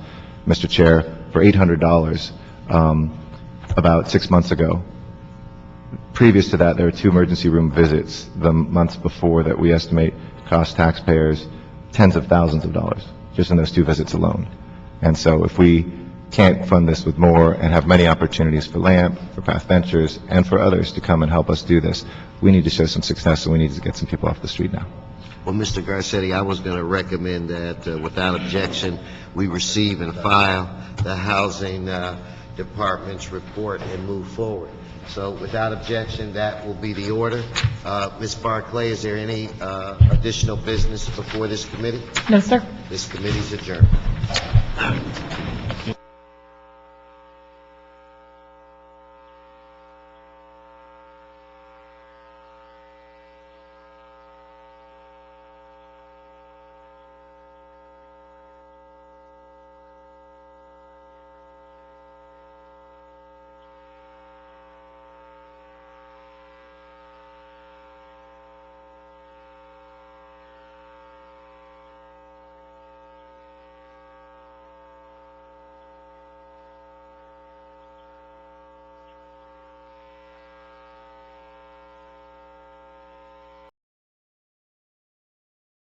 Mr. Chair, for $800 about 6 months ago. Previous to that, there were 2 emergency room visits the months before that we estimate cost taxpayers tens of thousands of dollars, just in those 2 visits alone. And so if we can't fund this with more and have many opportunities for LAMP, for Path Ventures, and for others to come and help us do this, we need to show some success, and we need to get some people off the street now. Well, Mr. Garcetti, I was going to recommend that without objection, we receive and file the Housing Department's report and move forward. So without objection, that will be the order. Ms. Barclay, is there any additional business before this committee? No, sir. This committee is adjourned.